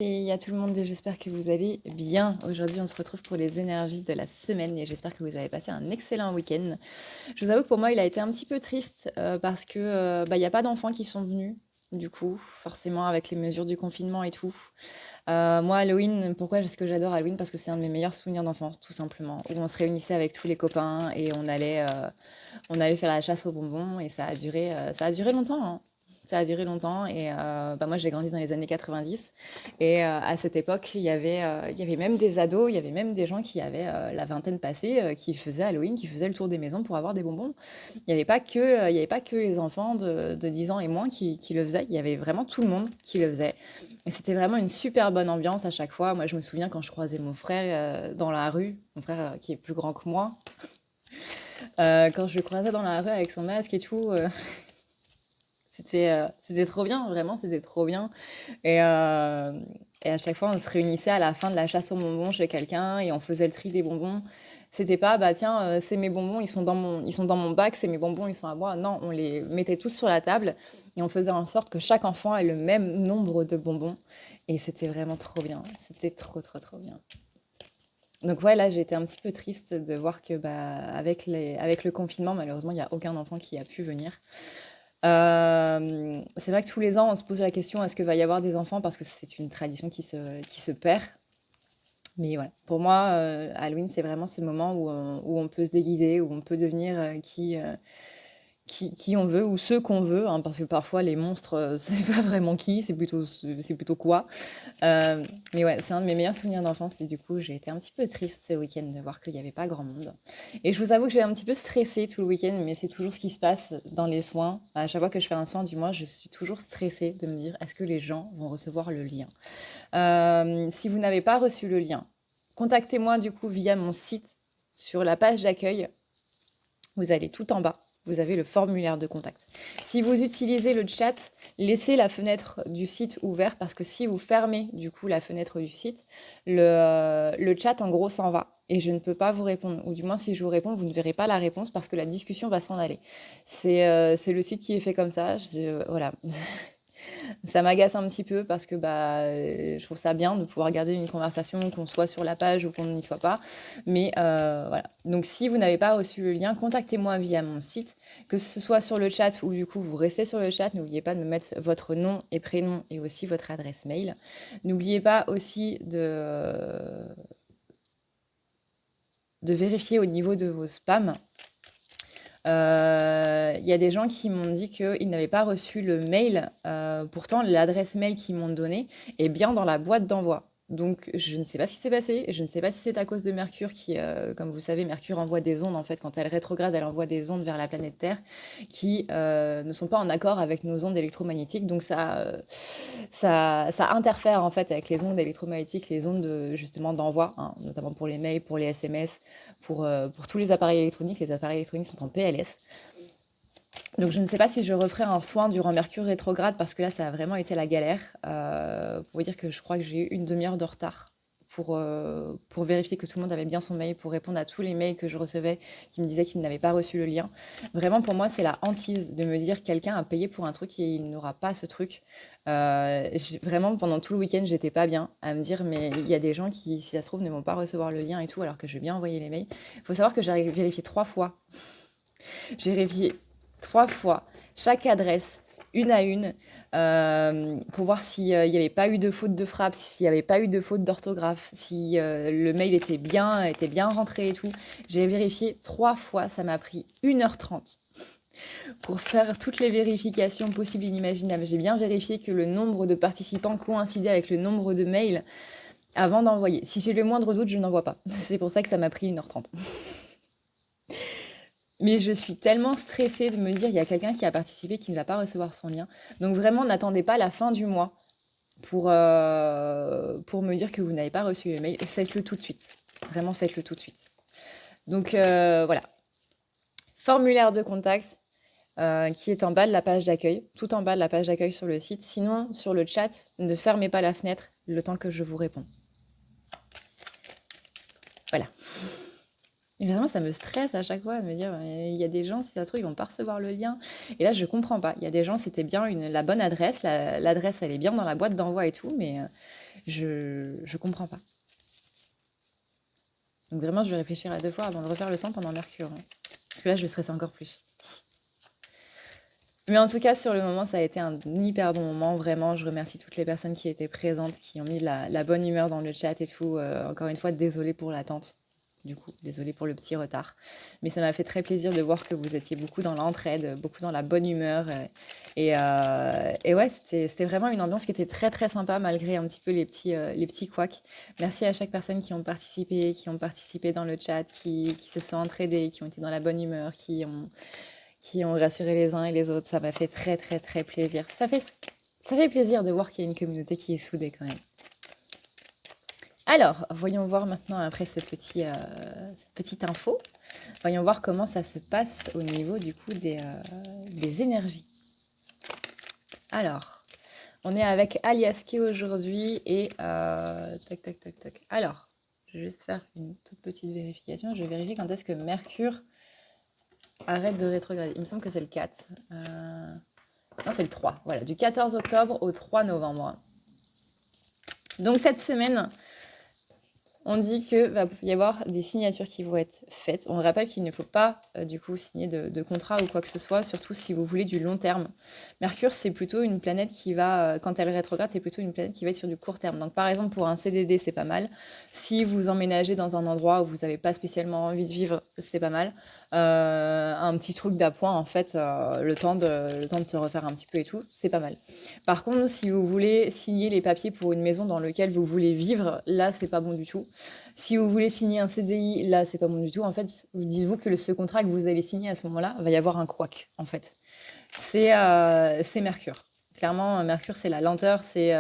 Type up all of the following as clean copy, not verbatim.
Et il y a tout le monde et j'espère que vous allez bien. Aujourd'hui, on se retrouve pour les énergies de la semaine et j'espère que vous avez passé un excellent week-end. Je vous avoue que pour moi, il a été un petit peu triste parce que il y a pas d'enfants qui sont venus. Du coup, forcément, avec les mesures du confinement et tout. Moi, Halloween, pourquoi est-ce que j'adore Halloween? Parce que c'est un de mes meilleurs souvenirs d'enfance, tout simplement. Où on se réunissait avec tous les copains et on allait faire la chasse aux bonbons et ça a duré longtemps, hein. Ça a duré longtemps et moi j'ai grandi dans les années 90 et à cette époque il y avait même des ados, il y avait même des gens qui avaient la vingtaine passée qui faisaient Halloween, qui faisaient le tour des maisons pour avoir des bonbons. Il y avait pas que les enfants de 10 ans et moins qui le faisaient, il y avait vraiment tout le monde qui le faisait. Et c'était vraiment une super bonne ambiance à chaque fois. Moi je me souviens quand je croisais mon frère dans la rue, mon frère qui est plus grand que moi, quand je le croisais dans la rue avec son masque et tout, c'était trop bien, vraiment, c'était trop bien. Et, euh, et à chaque fois, on se réunissait à la fin de la chasse aux bonbons chez quelqu'un et on faisait le tri des bonbons. C'était pas, bah tiens, c'est mes bonbons, ils sont dans mon bac, c'est mes bonbons, ils sont à moi. Non, on les mettait tous sur la table et on faisait en sorte que chaque enfant ait le même nombre de bonbons. Et c'était vraiment trop bien. C'était trop, trop, trop bien. Donc ouais, là, j'ai été un petit peu triste de voir que avec le confinement, malheureusement, il n'y a aucun enfant qui a pu venir. C'est vrai que tous les ans, on se pose la question, est-ce qu'il va y avoir des enfants? Parce que c'est une tradition qui se perd. Mais voilà, pour moi, Halloween, c'est vraiment ce moment où on peut se déguiser, où on peut devenir qui on veut ou ceux qu'on veut, hein, parce que parfois les monstres, c'est pas vraiment qui, c'est plutôt quoi. Mais ouais, c'est un de mes meilleurs souvenirs d'enfance et du coup, j'ai été un petit peu triste ce week-end de voir qu'il n'y avait pas grand monde. Et je vous avoue que j'ai un petit peu stressé tout le week-end, mais c'est toujours ce qui se passe dans les soins. À chaque fois que je fais un soin du mois, je suis toujours stressée de me dire est-ce que les gens vont recevoir le lien. Si vous n'avez pas reçu le lien, contactez-moi du coup via mon site sur la page d'accueil. Vous allez tout en bas. Vous avez le formulaire de contact. Si vous utilisez le chat, laissez la fenêtre du site ouverte parce que si vous fermez du coup la fenêtre du site, le chat en gros s'en va et je ne peux pas vous répondre. Ou du moins si je vous réponds, vous ne verrez pas la réponse parce que la discussion va s'en aller. C'est le site qui est fait comme ça. Voilà. Ça m'agace un petit peu parce que je trouve ça bien de pouvoir garder une conversation, qu'on soit sur la page ou qu'on n'y soit pas. Mais voilà. Donc si vous n'avez pas reçu le lien, contactez-moi via mon site, que ce soit sur le chat ou du coup vous restez sur le chat. N'oubliez pas de mettre votre nom et prénom et aussi votre adresse mail. N'oubliez pas aussi de vérifier au niveau de vos spams. Il y a des gens qui m'ont dit qu'ils n'avaient pas reçu le mail. Pourtant, l'adresse mail qu'ils m'ont donnée est bien dans la boîte d'envoi. Donc, je ne sais pas ce qui s'est passé. Je ne sais pas si c'est à cause de Mercure qui, comme vous savez, Mercure envoie des ondes. En fait, quand elle rétrograde, elle envoie des ondes vers la planète Terre qui ne sont pas en accord avec nos ondes électromagnétiques. Donc, ça interfère en fait avec les ondes électromagnétiques, les ondes justement d'envoi, hein, notamment pour les mails, pour les SMS, pour tous les appareils électroniques. Les appareils électroniques sont en PLS. Donc je ne sais pas si je referai un soin durant Mercure rétrograde parce que là ça a vraiment été la galère. Pour vous dire que je crois que j'ai eu une demi-heure de retard pour vérifier que tout le monde avait bien son mail, pour répondre à tous les mails que je recevais qui me disaient qu'ils n'avaient pas reçu le lien. Vraiment pour moi c'est la hantise de me dire quelqu'un a payé pour un truc et il n'aura pas ce truc. Vraiment pendant tout le week-end j'étais pas bien à me dire mais il y a des gens qui si ça se trouve ne vont pas recevoir le lien et tout alors que je vais bien envoyer les mails. Il faut savoir que j'ai vérifié 3 fois. J'ai vérifié 3 fois chaque adresse, une à une, pour voir s'il n'y avait pas eu de faute de frappe, s'il n'y avait pas eu de faute d'orthographe, si le mail était bien rentré et tout. J'ai vérifié 3 fois, ça m'a pris 1h30 pour faire toutes les vérifications possibles et inimaginables. J'ai bien vérifié que le nombre de participants coïncidait avec le nombre de mails avant d'envoyer. Si j'ai le moindre doute, je n'envoie pas. C'est pour ça que ça m'a pris 1h30. Mais je suis tellement stressée de me dire, il y a quelqu'un qui a participé qui ne va pas recevoir son lien. Donc vraiment, n'attendez pas la fin du mois pour me dire que vous n'avez pas reçu le mail. Faites-le tout de suite. Vraiment, faites-le tout de suite. Donc voilà. Formulaire de contact qui est en bas de la page d'accueil, tout en bas de la page d'accueil sur le site. Sinon, sur le chat, ne fermez pas la fenêtre le temps que je vous réponds. Voilà. Et vraiment, ça me stresse à chaque fois de me dire, il y a des gens, si ça se trouve, ils vont pas recevoir le lien. Et là, je comprends pas. Il y a des gens, c'était bien la bonne adresse. L'adresse, elle est bien dans la boîte d'envoi et tout, Je comprends pas. Donc vraiment, je vais réfléchir à 2 fois avant de refaire le soin pendant Mercure, hein. Parce que là, je vais stresser encore plus. Mais en tout cas, sur le moment, ça a été un hyper bon moment. Vraiment, je remercie toutes les personnes qui étaient présentes, qui ont mis la bonne humeur dans le chat et tout. Encore une fois, désolée pour l'attente. Du coup, désolée pour le petit retard. Mais ça m'a fait très plaisir de voir que vous étiez beaucoup dans l'entraide, beaucoup dans la bonne humeur. Et ouais, c'était vraiment une ambiance qui était très très sympa malgré un petit peu les petits couacs. Merci à chaque personne qui ont participé dans le chat, qui se sont entraidés, qui ont été dans la bonne humeur, qui ont rassuré les uns et les autres. Ça m'a fait très très très plaisir. Ça fait plaisir de voir qu'il y a une communauté qui est soudée quand même. Alors, voyons voir maintenant, après cette petite info, voyons voir comment ça se passe au niveau du coup des énergies. Alors, on est avec Aliaske aujourd'hui et tac. Alors, je vais juste faire une toute petite vérification. Je vais vérifier quand est-ce que Mercure arrête de rétrograder. Il me semble que c'est le 4. Non, c'est le 3. Voilà, du 14 octobre au 3 novembre. Donc cette semaine, on dit que va y avoir des signatures qui vont être faites. On rappelle qu'il ne faut pas du coup signer de contrat ou quoi que ce soit, surtout si vous voulez du long terme. Mercure, c'est plutôt une planète qui va, quand elle rétrograde, c'est plutôt une planète qui va être sur du court terme. Donc par exemple, pour un CDD, c'est pas mal. Si vous emménagez dans un endroit où vous n'avez pas spécialement envie de vivre, c'est pas mal. Un petit truc d'appoint, en fait, le temps de se refaire un petit peu et tout, c'est pas mal. Par contre, si vous voulez signer les papiers pour une maison dans laquelle vous voulez vivre, là, c'est pas bon du tout. Si vous voulez signer un CDI, là, c'est pas bon du tout. En fait, dites-vous que ce contrat que vous allez signer à ce moment-là, va y avoir un couac, en fait. C'est Mercure. Clairement, Mercure, c'est la lenteur, c'est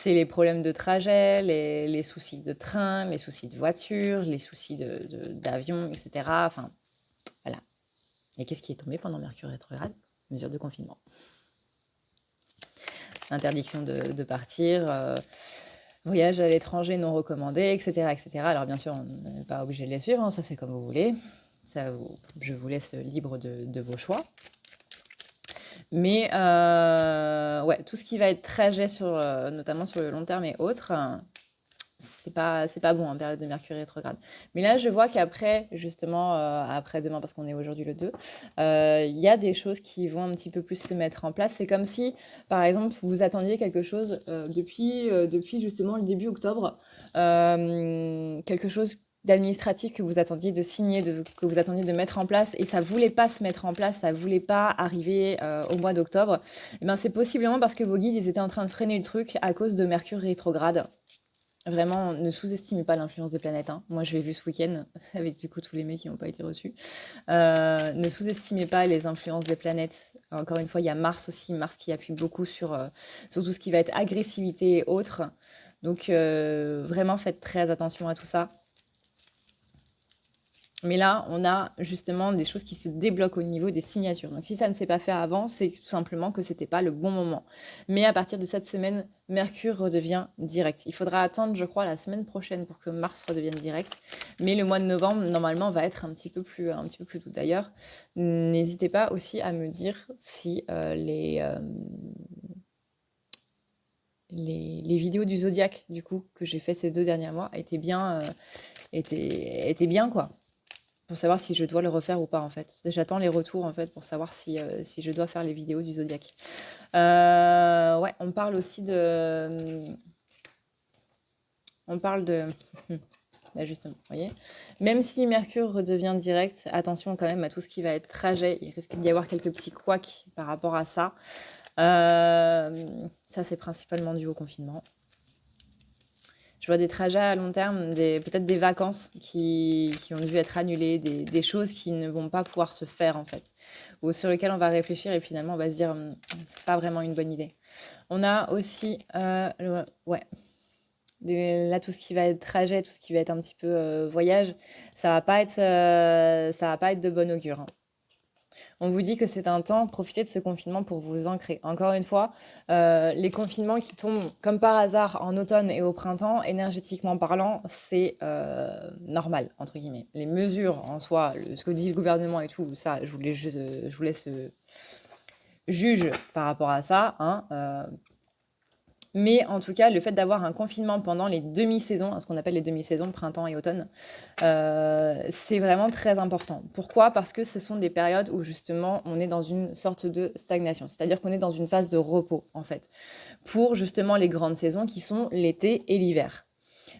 les problèmes de trajet, les soucis de train, les soucis de voiture, les soucis d'avion, etc. Enfin, voilà. Et qu'est-ce qui est tombé pendant Mercure rétrograde? Mesure de confinement. Interdiction de partir, voyage à l'étranger non recommandé, etc., etc. Alors bien sûr, on n'est pas obligé de les suivre, hein, ça c'est comme vous voulez. Je vous laisse libre de vos choix. Mais ouais, tout ce qui va être trajet notamment sur le long terme et autres, c'est pas bon en période de Mercure rétrograde. Mais là, je vois qu'après, justement, après demain, parce qu'on est aujourd'hui le 2, il y a des choses qui vont un petit peu plus se mettre en place. C'est comme si, par exemple, vous attendiez quelque chose depuis justement le début octobre, quelque chose d'administratif que vous attendiez de signer, que vous attendiez de mettre en place, et ça voulait pas se mettre en place, ça voulait pas arriver au mois d'octobre. Et ben, c'est possiblement parce que vos guides, ils étaient en train de freiner le truc à cause de Mercure rétrograde. Vraiment, ne sous-estimez pas l'influence des planètes, hein. Moi, je l'ai vu ce week-end avec du coup tous les mails qui n'ont pas été reçus. Ne sous-estimez pas les influences des planètes. Encore une fois, il y a Mars aussi, Mars qui appuie beaucoup sur tout ce qui va être agressivité et autres. Donc, vraiment, faites très attention à tout ça. Mais là, on a justement des choses qui se débloquent au niveau des signatures. Donc si ça ne s'est pas fait avant, c'est tout simplement que c'était pas le bon moment. Mais à partir de cette semaine, Mercure redevient direct. Il faudra attendre, je crois, la semaine prochaine pour que Mars redevienne direct. Mais le mois de novembre, normalement, va être un petit peu plus doux. D'ailleurs, n'hésitez pas aussi à me dire si les vidéos du Zodiaque, du coup, que j'ai fait ces 2 derniers mois, étaient bien, quoi. Pour savoir si je dois le refaire ou pas, en fait. J'attends les retours, en fait, pour savoir si je dois faire les vidéos du Zodiaque. Ouais, on parle aussi de... On parle de... Là, justement, vous voyez. Même si Mercure redevient direct, attention quand même à tout ce qui va être trajet. Il risque d'y avoir quelques petits couacs par rapport à ça. Ça, c'est principalement dû au confinement. Je vois des trajets à long terme, peut-être des vacances qui ont dû être annulées, des choses qui ne vont pas pouvoir se faire en fait, ou sur lesquelles on va réfléchir et finalement on va se dire c'est pas vraiment une bonne idée. On a aussi, ouais, là tout ce qui va être trajet, tout ce qui va être un petit peu voyage, ça va pas être de bon augure, hein. On vous dit que c'est un temps, profitez de ce confinement pour vous ancrer. Encore une fois, les confinements qui tombent comme par hasard en automne et au printemps, énergétiquement parlant, c'est normal, entre guillemets. Les mesures en soi, ce que dit le gouvernement et tout, ça, je vous laisse juge par rapport à ça, hein, Mais en tout cas, le fait d'avoir un confinement pendant les demi-saisons, ce qu'on appelle les demi-saisons, printemps et automne, c'est vraiment très important. Pourquoi? Parce que ce sont des périodes où justement on est dans une sorte de stagnation, c'est-à-dire qu'on est dans une phase de repos en fait, pour justement les grandes saisons qui sont l'été et l'hiver.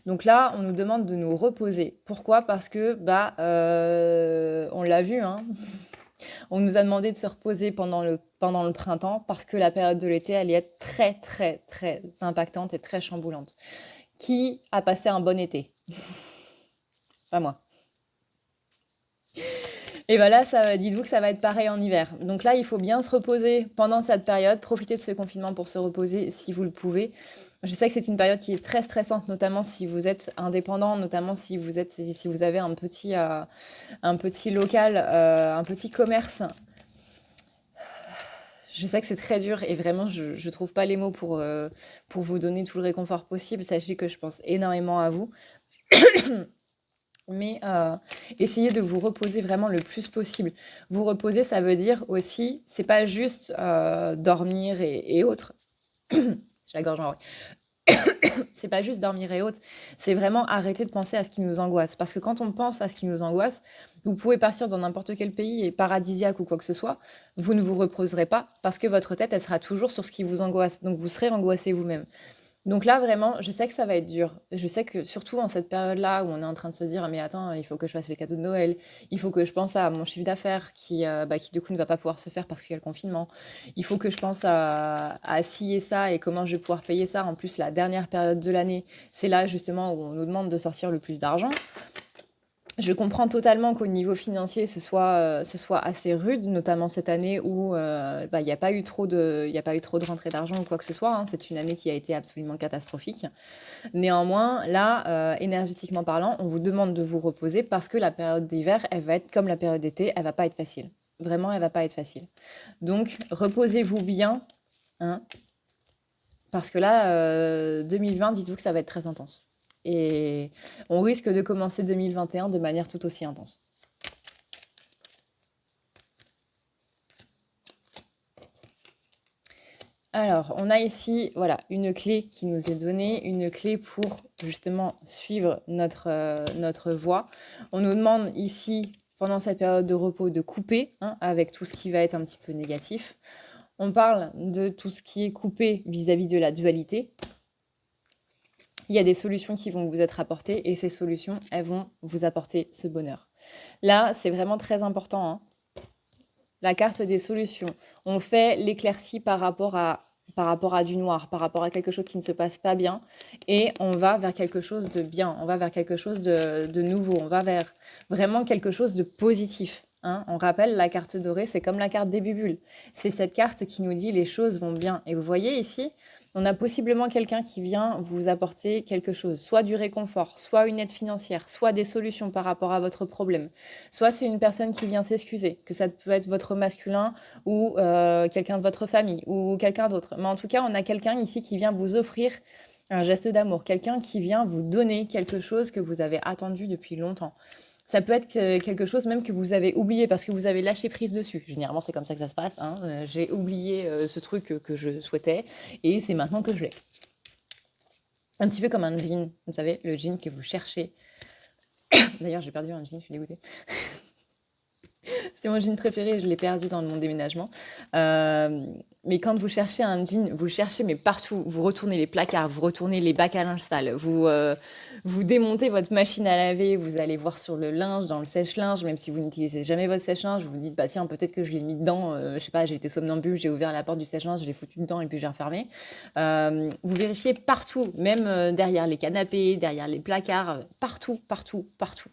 Donc là, on nous demande de nous reposer. Pourquoi? Parce que, on l'a vu, hein, on nous a demandé de se reposer pendant le printemps parce que la période de l'été allait être très, très, très impactante et très chamboulante. Qui a passé un bon été? Pas moi. Et ben là, dites-vous que ça va être pareil en hiver. Donc là, il faut bien se reposer pendant cette période, profiter de ce confinement pour se reposer si vous le pouvez. Je sais que c'est une période qui est très stressante, notamment si vous êtes indépendant, notamment si vous avez un petit local, un petit commerce. Je sais que c'est très dur et vraiment, je ne trouve pas les mots pour vous donner tout le réconfort possible. Sachez que je pense énormément à vous. Mais essayez de vous reposer vraiment le plus possible. Vous reposer, ça veut dire aussi, c'est pas juste dormir et autres. J'ai la gorge enrouée. C'est pas juste dormir et autres, c'est vraiment arrêter de penser à ce qui nous angoisse. Parce que quand on pense à ce qui nous angoisse, vous pouvez partir dans n'importe quel pays et paradisiaque ou quoi que ce soit, vous ne vous reposerez pas parce que votre tête, elle sera toujours sur ce qui vous angoisse. Donc vous serez angoissé vous-même. Donc là, vraiment, je sais que ça va être dur. Je sais que surtout en cette période-là où on est en train de se dire, «Ah, mais attends, il faut que je fasse les cadeaux de Noël, il faut que je pense à mon chiffre d'affaires qui du coup ne va pas pouvoir se faire parce qu'il y a le confinement. Il faut que je pense à ci et ça et comment je vais pouvoir payer ça. En plus, la dernière période de l'année, c'est là justement où on nous demande de sortir le plus d'argent. Je comprends totalement qu'au niveau financier, ce soit assez rude, notamment cette année où il n'y a pas eu trop de rentrée d'argent ou quoi que ce soit, hein. C'est une année qui a été absolument catastrophique. Néanmoins, là, énergétiquement parlant, on vous demande de vous reposer parce que la période d'hiver, elle va être comme la période d'été, elle va pas être facile. Vraiment, elle va pas être facile. Donc, reposez-vous bien, hein, parce que là, 2020, dites-vous que ça va être très intense. Et on risque de commencer 2021 de manière tout aussi intense. Alors, on a ici, voilà, une clé qui nous est donnée, une clé pour justement suivre notre voie. On nous demande ici, pendant cette période de repos, de couper, hein, avec tout ce qui va être un petit peu négatif. On parle de tout ce qui est coupé vis-à-vis de la dualité. Il y a des solutions qui vont vous être apportées et ces solutions, elles vont vous apporter ce bonheur. Là, c'est vraiment très important, hein. La carte des solutions. On fait l'éclaircie par rapport à du noir, par rapport à quelque chose qui ne se passe pas bien, et on va vers quelque chose de bien, on va vers quelque chose de nouveau, on va vers vraiment quelque chose de positif, hein. On rappelle, la carte dorée, c'est comme la carte des bulles. C'est cette carte qui nous dit les choses vont bien. Et vous voyez ici, on a possiblement quelqu'un qui vient vous apporter quelque chose, soit du réconfort, soit une aide financière, soit des solutions par rapport à votre problème. Soit c'est une personne qui vient s'excuser, que ça peut être votre masculin ou quelqu'un de votre famille ou quelqu'un d'autre. Mais en tout cas, on a quelqu'un ici qui vient vous offrir un geste d'amour, quelqu'un qui vient vous donner quelque chose que vous avez attendu depuis longtemps. Ça peut être quelque chose même que vous avez oublié parce que vous avez lâché prise dessus. Généralement, c'est comme ça que ça se passe, hein. J'ai oublié ce truc que je souhaitais et c'est maintenant que je l'ai. Un petit peu comme un jean, vous savez, le jean que vous cherchez. D'ailleurs, j'ai perdu un jean, je suis dégoûtée. C'est mon jean préféré, je l'ai perdu dans mon déménagement. Mais quand vous cherchez un jean, vous le cherchez mais partout. Vous retournez les placards, vous retournez les bacs à linge sales, vous démontez votre machine à laver, vous allez voir sur le linge, dans le sèche-linge, même si vous n'utilisez jamais votre sèche-linge, vous vous dites, bah tiens, peut-être que je l'ai mis dedans, je sais pas, j'ai été somnambule, j'ai ouvert la porte du sèche-linge, je l'ai foutu dedans et puis j'ai refermé. Vous vérifiez partout, même derrière les canapés, derrière les placards, partout, partout, partout.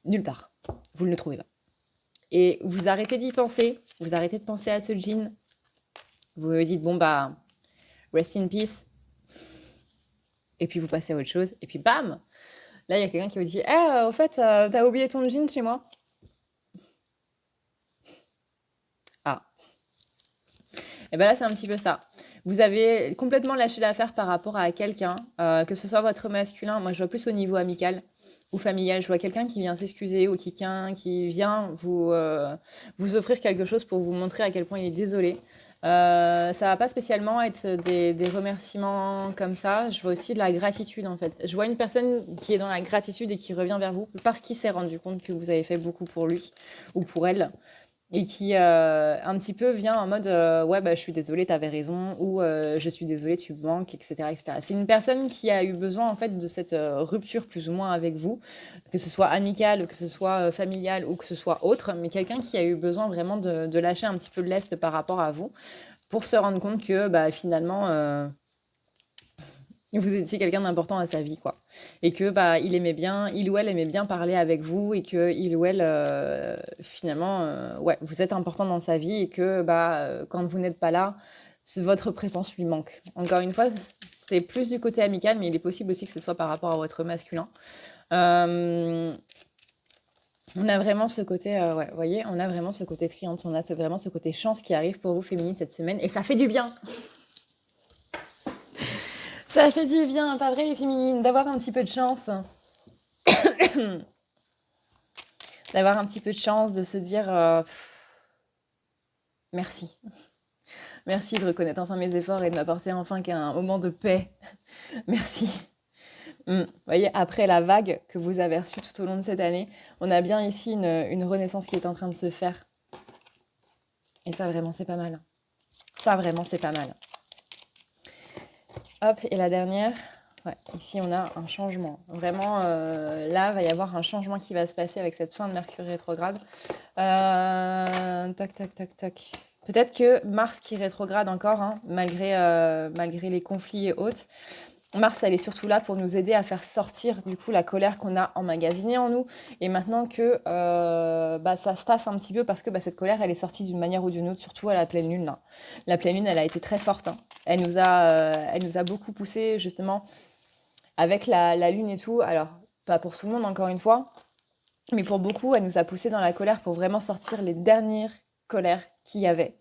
Nulle part. Vous ne le trouvez pas. Et vous arrêtez d'y penser, vous arrêtez de penser à ce jean. Vous vous dites, bon bah, rest in peace. Et puis vous passez à autre chose. Et puis bam, là il y a quelqu'un qui vous dit, au fait, t'as oublié ton jean chez moi. Ah. Et ben là c'est un petit peu ça. Vous avez complètement lâché l'affaire par rapport à quelqu'un, que ce soit votre masculin, moi je vois plus au niveau amical ou familial, je vois quelqu'un qui vient s'excuser ou quelqu'un qui vient vous offrir quelque chose pour vous montrer à quel point il est désolé. Ça va pas spécialement être des remerciements comme ça. Je vois aussi de la gratitude, en fait. Je vois une personne qui est dans la gratitude et qui revient vers vous parce qu'il s'est rendu compte que vous avez fait beaucoup pour lui ou pour elle et qui un petit peu vient en mode ouais bah je suis désolée t'avais raison ou je suis désolée tu me manques etc etc. C'est une personne qui a eu besoin en fait de cette rupture plus ou moins avec vous, que ce soit amicale, que ce soit familiale ou que ce soit autre, mais quelqu'un qui a eu besoin vraiment de lâcher un petit peu de lest par rapport à vous pour se rendre compte que bah finalement vous étiez quelqu'un d'important à sa vie, quoi. Et que bah il ou elle aimait bien parler avec vous et que il ou elle finalement ouais, vous êtes important dans sa vie et que bah quand vous n'êtes pas là, votre présence lui manque. Encore une fois, c'est plus du côté amical, mais il est possible aussi que ce soit par rapport à votre masculin. Euh, on a vraiment ce côté, ouais, vous voyez, on a vraiment ce côté triante, on a vraiment ce côté chance qui arrive pour vous féminine cette semaine et ça fait du bien. Ça fait du bien, pas vrai les féminines, d'avoir un petit peu de chance. D'avoir un petit peu de chance, de se dire merci. Merci de reconnaître enfin mes efforts et de m'apporter enfin qu'un moment de paix. Merci. Vous voyez, après la vague que vous avez reçue tout au long de cette année, on a bien ici une renaissance qui est en train de se faire. Et ça, vraiment, c'est pas mal. Ça, vraiment, c'est pas mal. Hop, et la dernière. Ouais, ici, on a un changement. Vraiment, là, il va y avoir un changement qui va se passer avec cette fin de Mercure rétrograde. Tac, tac, tac, tac. Peut-être que Mars qui rétrograde encore, hein, malgré les conflits et autres. Mars, elle est surtout là pour nous aider à faire sortir du coup la colère qu'on a emmagasinée en nous. Et maintenant que bah, ça se tasse un petit peu parce que bah, cette colère, elle est sortie d'une manière ou d'une autre, surtout à la pleine lune. Là. La pleine lune, elle a été très forte. Hein. Elle nous a beaucoup poussé justement avec la lune et tout. Alors, pas pour tout le monde encore une fois, mais pour beaucoup, elle nous a poussé dans la colère pour vraiment sortir les dernières colères qu'il y avait.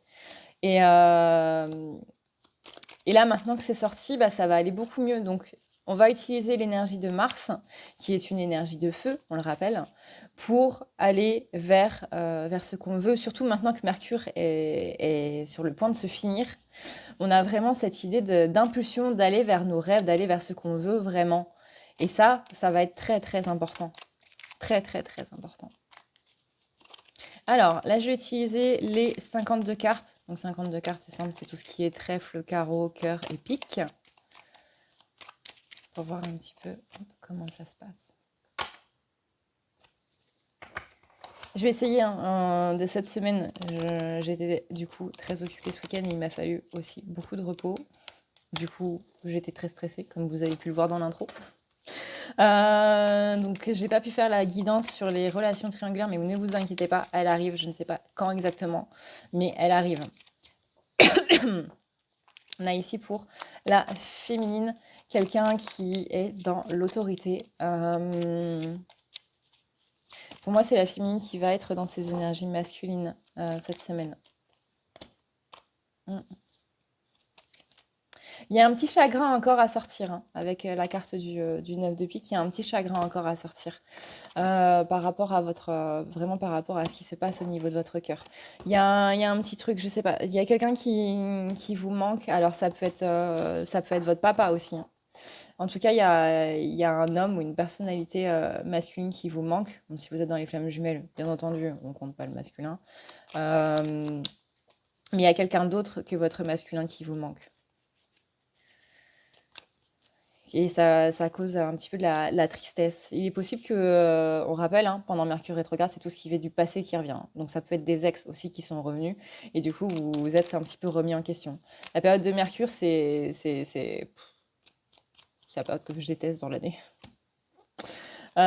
Et, euh, et là, maintenant que c'est sorti, bah, ça va aller beaucoup mieux. Donc, on va utiliser l'énergie de Mars, qui est une énergie de feu, on le rappelle, pour aller vers ce qu'on veut. Surtout maintenant que Mercure est sur le point de se finir, on a vraiment cette idée d'impulsion d'aller vers nos rêves, d'aller vers ce qu'on veut vraiment. Et ça va être très, très important. Très, très, très important. Alors, là, je vais utiliser les 52 cartes. Donc, 52 cartes, c'est simple, c'est tout ce qui est trèfle, carreau, cœur et pique. Pour voir un petit peu comment ça se passe. Je vais essayer de cette semaine. J'étais du coup très occupée ce week-end et il m'a fallu aussi beaucoup de repos. Du coup, j'étais très stressée, comme vous avez pu le voir dans l'intro. Donc, j'ai pas pu faire la guidance sur les relations triangulaires, mais ne vous inquiétez pas, elle arrive. Je ne sais pas quand exactement, mais elle arrive. On a ici pour la féminine quelqu'un qui est dans l'autorité. Pour moi, c'est la féminine qui va être dans ses énergies masculines cette semaine. Il y a un petit chagrin encore à sortir hein, avec la carte du 9 de pique. Il y a un petit chagrin encore à sortir par rapport à vraiment par rapport à ce qui se passe au niveau de votre cœur. Il y a un petit truc, je sais pas. Il y a quelqu'un qui vous manque. Alors ça peut être votre papa aussi. Hein. En tout cas, il y a un homme ou une personnalité masculine qui vous manque. Donc, si vous êtes dans les flammes jumelles, bien entendu, on compte pas le masculin. Mais il y a quelqu'un d'autre que votre masculin qui vous manque. Et ça cause un petit peu de la tristesse. Il est possible que, on rappelle, hein, pendant Mercure rétrograde, c'est tout ce qui fait du passé qui revient. Donc ça peut être des ex aussi qui sont revenus. Et du coup, vous êtes un petit peu remis en question. La période de Mercure, c'est la période que je déteste dans l'année. Ouais,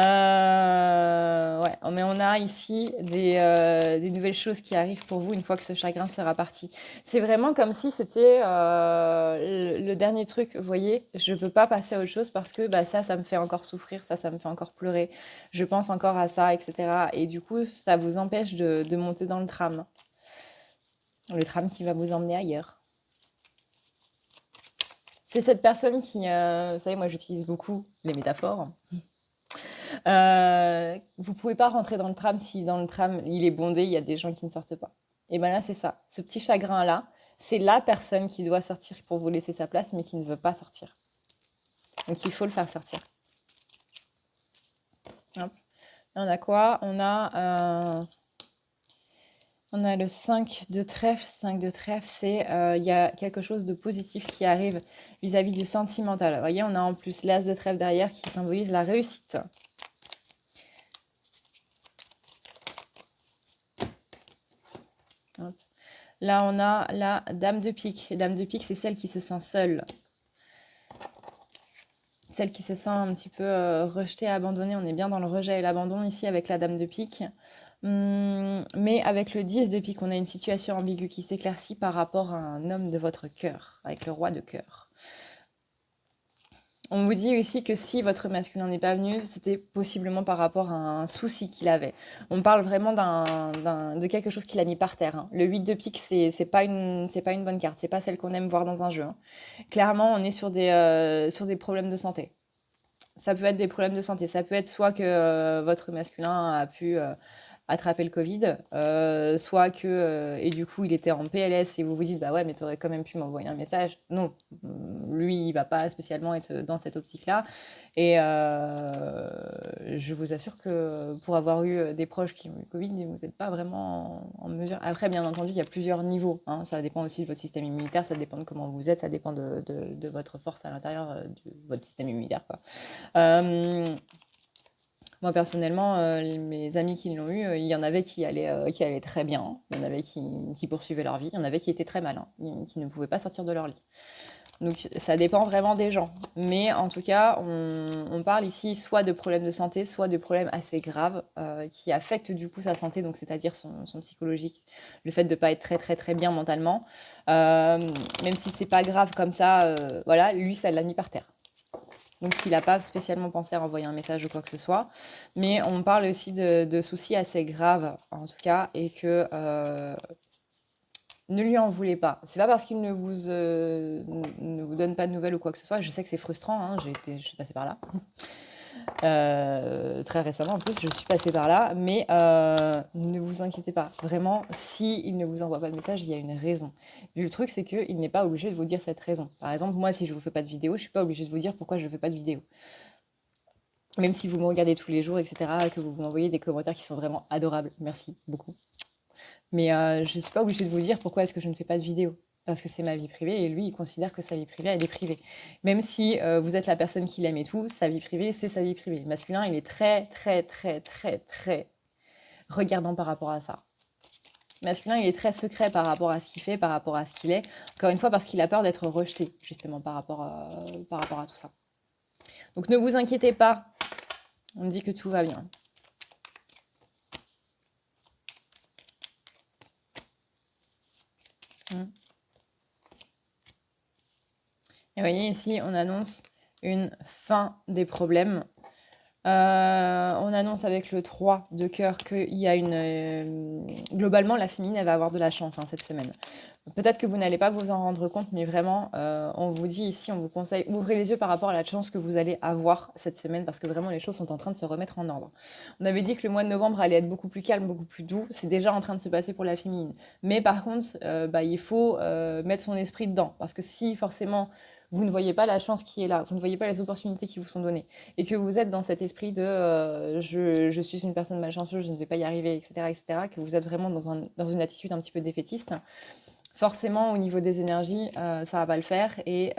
mais on a ici des nouvelles choses qui arrivent pour vous une fois que ce chagrin sera parti. C'est vraiment comme si c'était le dernier truc. Vous voyez, je ne peux pas passer à autre chose parce que bah, ça me fait encore souffrir, ça me fait encore pleurer. Je pense encore à ça, etc. Et du coup, ça vous empêche de monter dans le tram. Le tram qui va vous emmener ailleurs. C'est cette personne qui, vous savez, moi j'utilise beaucoup les métaphores. Vous pouvez pas rentrer dans le tram si dans le tram il est bondé, il y a des gens qui ne sortent pas. Et ben là c'est ça, ce petit chagrin là, C'est la personne qui doit sortir pour vous laisser sa place, mais qui ne veut pas sortir. Donc il faut le faire sortir. Hop. On a quoi? On a le 5 de trèfle. 5 de trèfle, c'est il y a quelque chose de positif qui arrive vis-à-vis du sentimental. Vous voyez, on a en plus l'as de trèfle derrière qui symbolise la réussite. Hop. Là, on a la dame de pique. Dame de pique, c'est celle qui se sent seule. Celle qui se sent un petit peu rejetée, abandonnée. On est bien dans le rejet et l'abandon ici avec la dame de pique. Mais avec le 10 de pique, on a une situation ambiguë qui s'éclaircit par rapport à un homme de votre cœur, avec le roi de cœur. On vous dit aussi que si votre masculin n'est pas venu, c'était possiblement par rapport à un souci qu'il avait. On parle vraiment de quelque chose qu'il a mis par terre, hein. Le 8 de pique, c'est pas une bonne carte. C'est pas celle qu'on aime voir dans un jeu, hein. Clairement, on est sur des problèmes de santé. Ça peut être des problèmes de santé. Ça peut être soit que votre masculin a pu attraper le Covid, soit que et du coup il était en PLS et vous vous dites bah ouais mais t'aurais quand même pu m'envoyer un message. Non, lui il va pas spécialement être dans cette optique-là et je vous assure que pour avoir eu des proches qui ont eu le Covid, vous n'êtes pas vraiment en mesure. Après bien entendu il y a plusieurs niveaux, hein. Ça dépend aussi de votre système immunitaire, ça dépend de comment vous êtes, ça dépend de votre force à l'intérieur de votre système immunitaire quoi. Moi, personnellement, mes amis qui l'ont eu, il y en avait qui allaient très bien. Il y en avait qui poursuivaient leur vie. Il y en avait qui étaient très mal, hein, qui ne pouvaient pas sortir de leur lit. Donc, ça dépend vraiment des gens. Mais en tout cas, on parle ici soit de problèmes de santé, soit de problèmes assez graves qui affectent du coup sa santé, donc c'est-à-dire son psychologique, le fait de ne pas être très très très bien mentalement. Même si c'est pas grave comme ça, voilà, lui, ça l'a mis par terre. Donc, il n'a pas spécialement pensé à envoyer un message ou quoi que ce soit. Mais on parle aussi de soucis assez graves, en tout cas, et que ne lui en voulez pas. C'est pas parce qu'il ne vous donne pas de nouvelles ou quoi que ce soit. Je sais que c'est frustrant, hein, je suis passée par là. Très récemment, en plus, je suis passée par là. Mais ne vous inquiétez pas. Vraiment, s'il ne vous envoie pas de message, il y a une raison. Le truc, c'est qu'il n'est pas obligé de vous dire cette raison. Par exemple, moi, si je ne vous fais pas de vidéo, je ne suis pas obligée de vous dire pourquoi je ne fais pas de vidéo. Même si vous me regardez tous les jours, etc., que vous m'envoyez des commentaires qui sont vraiment adorables. Merci beaucoup. Mais je ne suis pas obligée de vous dire pourquoi est-ce que je ne fais pas de vidéo. Parce que c'est ma vie privée et lui, il considère que sa vie privée, elle est privée. Même si vous êtes la personne qu'il aime et tout, sa vie privée, c'est sa vie privée. Le masculin, il est très, très, très, très, très regardant par rapport à ça. Le masculin, il est très secret par rapport à ce qu'il fait, par rapport à ce qu'il est. Encore une fois, parce qu'il a peur d'être rejeté, justement, par rapport à tout ça. Donc ne vous inquiétez pas. On me dit que tout va bien. Et vous voyez ici, on annonce une fin des problèmes. On annonce avec le 3 de cœur qu'il y a globalement, la féminine, elle va avoir de la chance cette semaine. Peut-être que vous n'allez pas vous en rendre compte, mais vraiment, on vous dit ici, on vous conseille, ouvrez les yeux par rapport à la chance que vous allez avoir cette semaine, parce que vraiment, les choses sont en train de se remettre en ordre. On avait dit que le mois de novembre allait être beaucoup plus calme, beaucoup plus doux. C'est déjà en train de se passer pour la féminine. Mais par contre, il faut mettre son esprit dedans, parce que si forcément vous ne voyez pas la chance qui est là, vous ne voyez pas les opportunités qui vous sont données, et que vous êtes dans cet esprit de je suis une personne malchanceuse, je ne vais pas y arriver, etc., que vous êtes vraiment dans une attitude un petit peu défaitiste, forcément au niveau des énergies, ça va pas le faire, et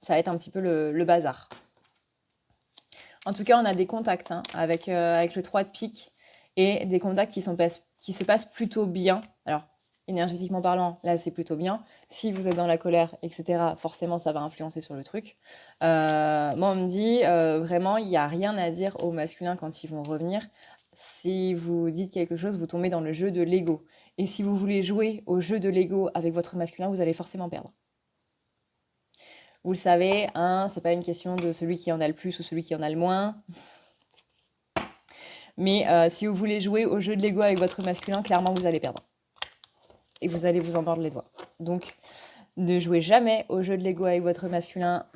ça va être un petit peu le bazar. En tout cas, on a des contacts avec le 3 de pique, et des contacts qui se passent plutôt bien. Alors, énergétiquement parlant, là c'est plutôt bien. Si vous êtes dans la colère, etc., forcément ça va influencer sur le truc. Moi on me dit vraiment il n'y a rien à dire aux masculins quand ils vont revenir. Si vous dites quelque chose, vous tombez dans le jeu de l'ego. Et si vous voulez jouer au jeu de l'ego avec votre masculin, vous allez forcément perdre. Vous le savez, c'est pas une question de celui qui en a le plus ou celui qui en a le moins. Mais si vous voulez jouer au jeu de l'ego avec votre masculin, clairement vous allez perdre. Et vous allez vous en mordre les doigts. Donc, ne jouez jamais au jeu de l'ego avec votre masculin.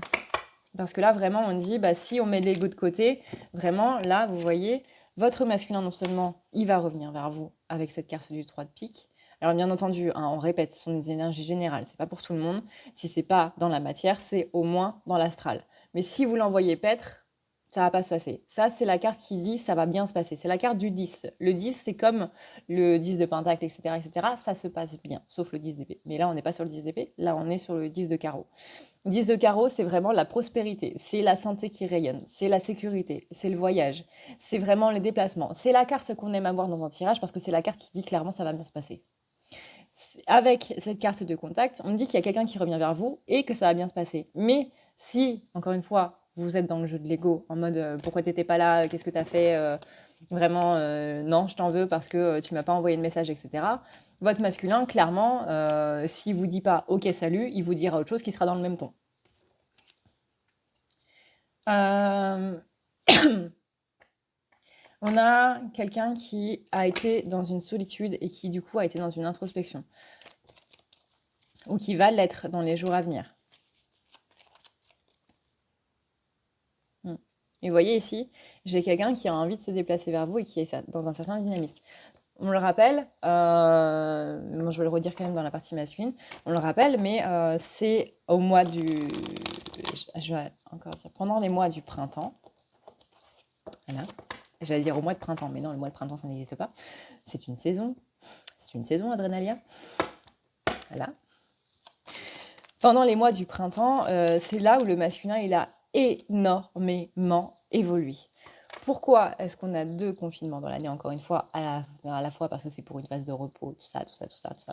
Parce que là, vraiment, on dit, si on met l'ego de côté, vraiment, là, vous voyez, votre masculin, non seulement, il va revenir vers vous avec cette carte du 3 de pique, Alors bien entendu, hein, on répète, ce sont des énergies générales, c'est pas pour tout le monde. Si c'est pas dans la matière, c'est au moins dans l'astral. Mais si vous l'envoyez paître, ça va pas se passer. Ça, c'est la carte qui dit ça va bien se passer. C'est la carte du 10. Le 10, c'est comme le 10 de pentacle, etc., etc. Ça se passe bien, sauf le 10 d'épée. Mais là, on n'est pas sur le 10 d'épée, là, on est sur le 10 de carreau. 10 de carreau, c'est vraiment la prospérité, c'est la santé qui rayonne, c'est la sécurité, c'est le voyage, c'est vraiment les déplacements. C'est la carte qu'on aime avoir dans un tirage parce que c'est la carte qui dit clairement ça va bien se passer. Avec cette carte de contact, on dit qu'il y a quelqu'un qui revient vers vous et que ça va bien se passer. Mais si, encore une fois, vous êtes dans le jeu de l'ego, en mode pourquoi t'étais pas là, qu'est-ce que t'as fait, vraiment non, je t'en veux parce que tu m'as pas envoyé de message, etc. Votre masculin, clairement, s'il vous dit pas ok salut, il vous dira autre chose qui sera dans le même ton. Euh, On a quelqu'un qui a été dans une solitude et qui du coup a été dans une introspection. Ou qui va l'être dans les jours à venir. Et vous voyez ici, j'ai quelqu'un qui a envie de se déplacer vers vous et qui est dans un certain dynamisme. On le rappelle, bon, je vais le redire quand même dans la partie masculine, on le rappelle, mais c'est au mois du... Je vais encore dire, pendant les mois du printemps, voilà. J'allais dire au mois de printemps, mais non, le mois de printemps, ça n'existe pas. C'est une saison, Adrénalia. Voilà. Pendant les mois du printemps, c'est là où le masculin, il a énormément évolué. Pourquoi est-ce qu'on a 2 confinements dans l'année, encore une fois, à la fois parce que c'est pour une phase de repos, tout ça,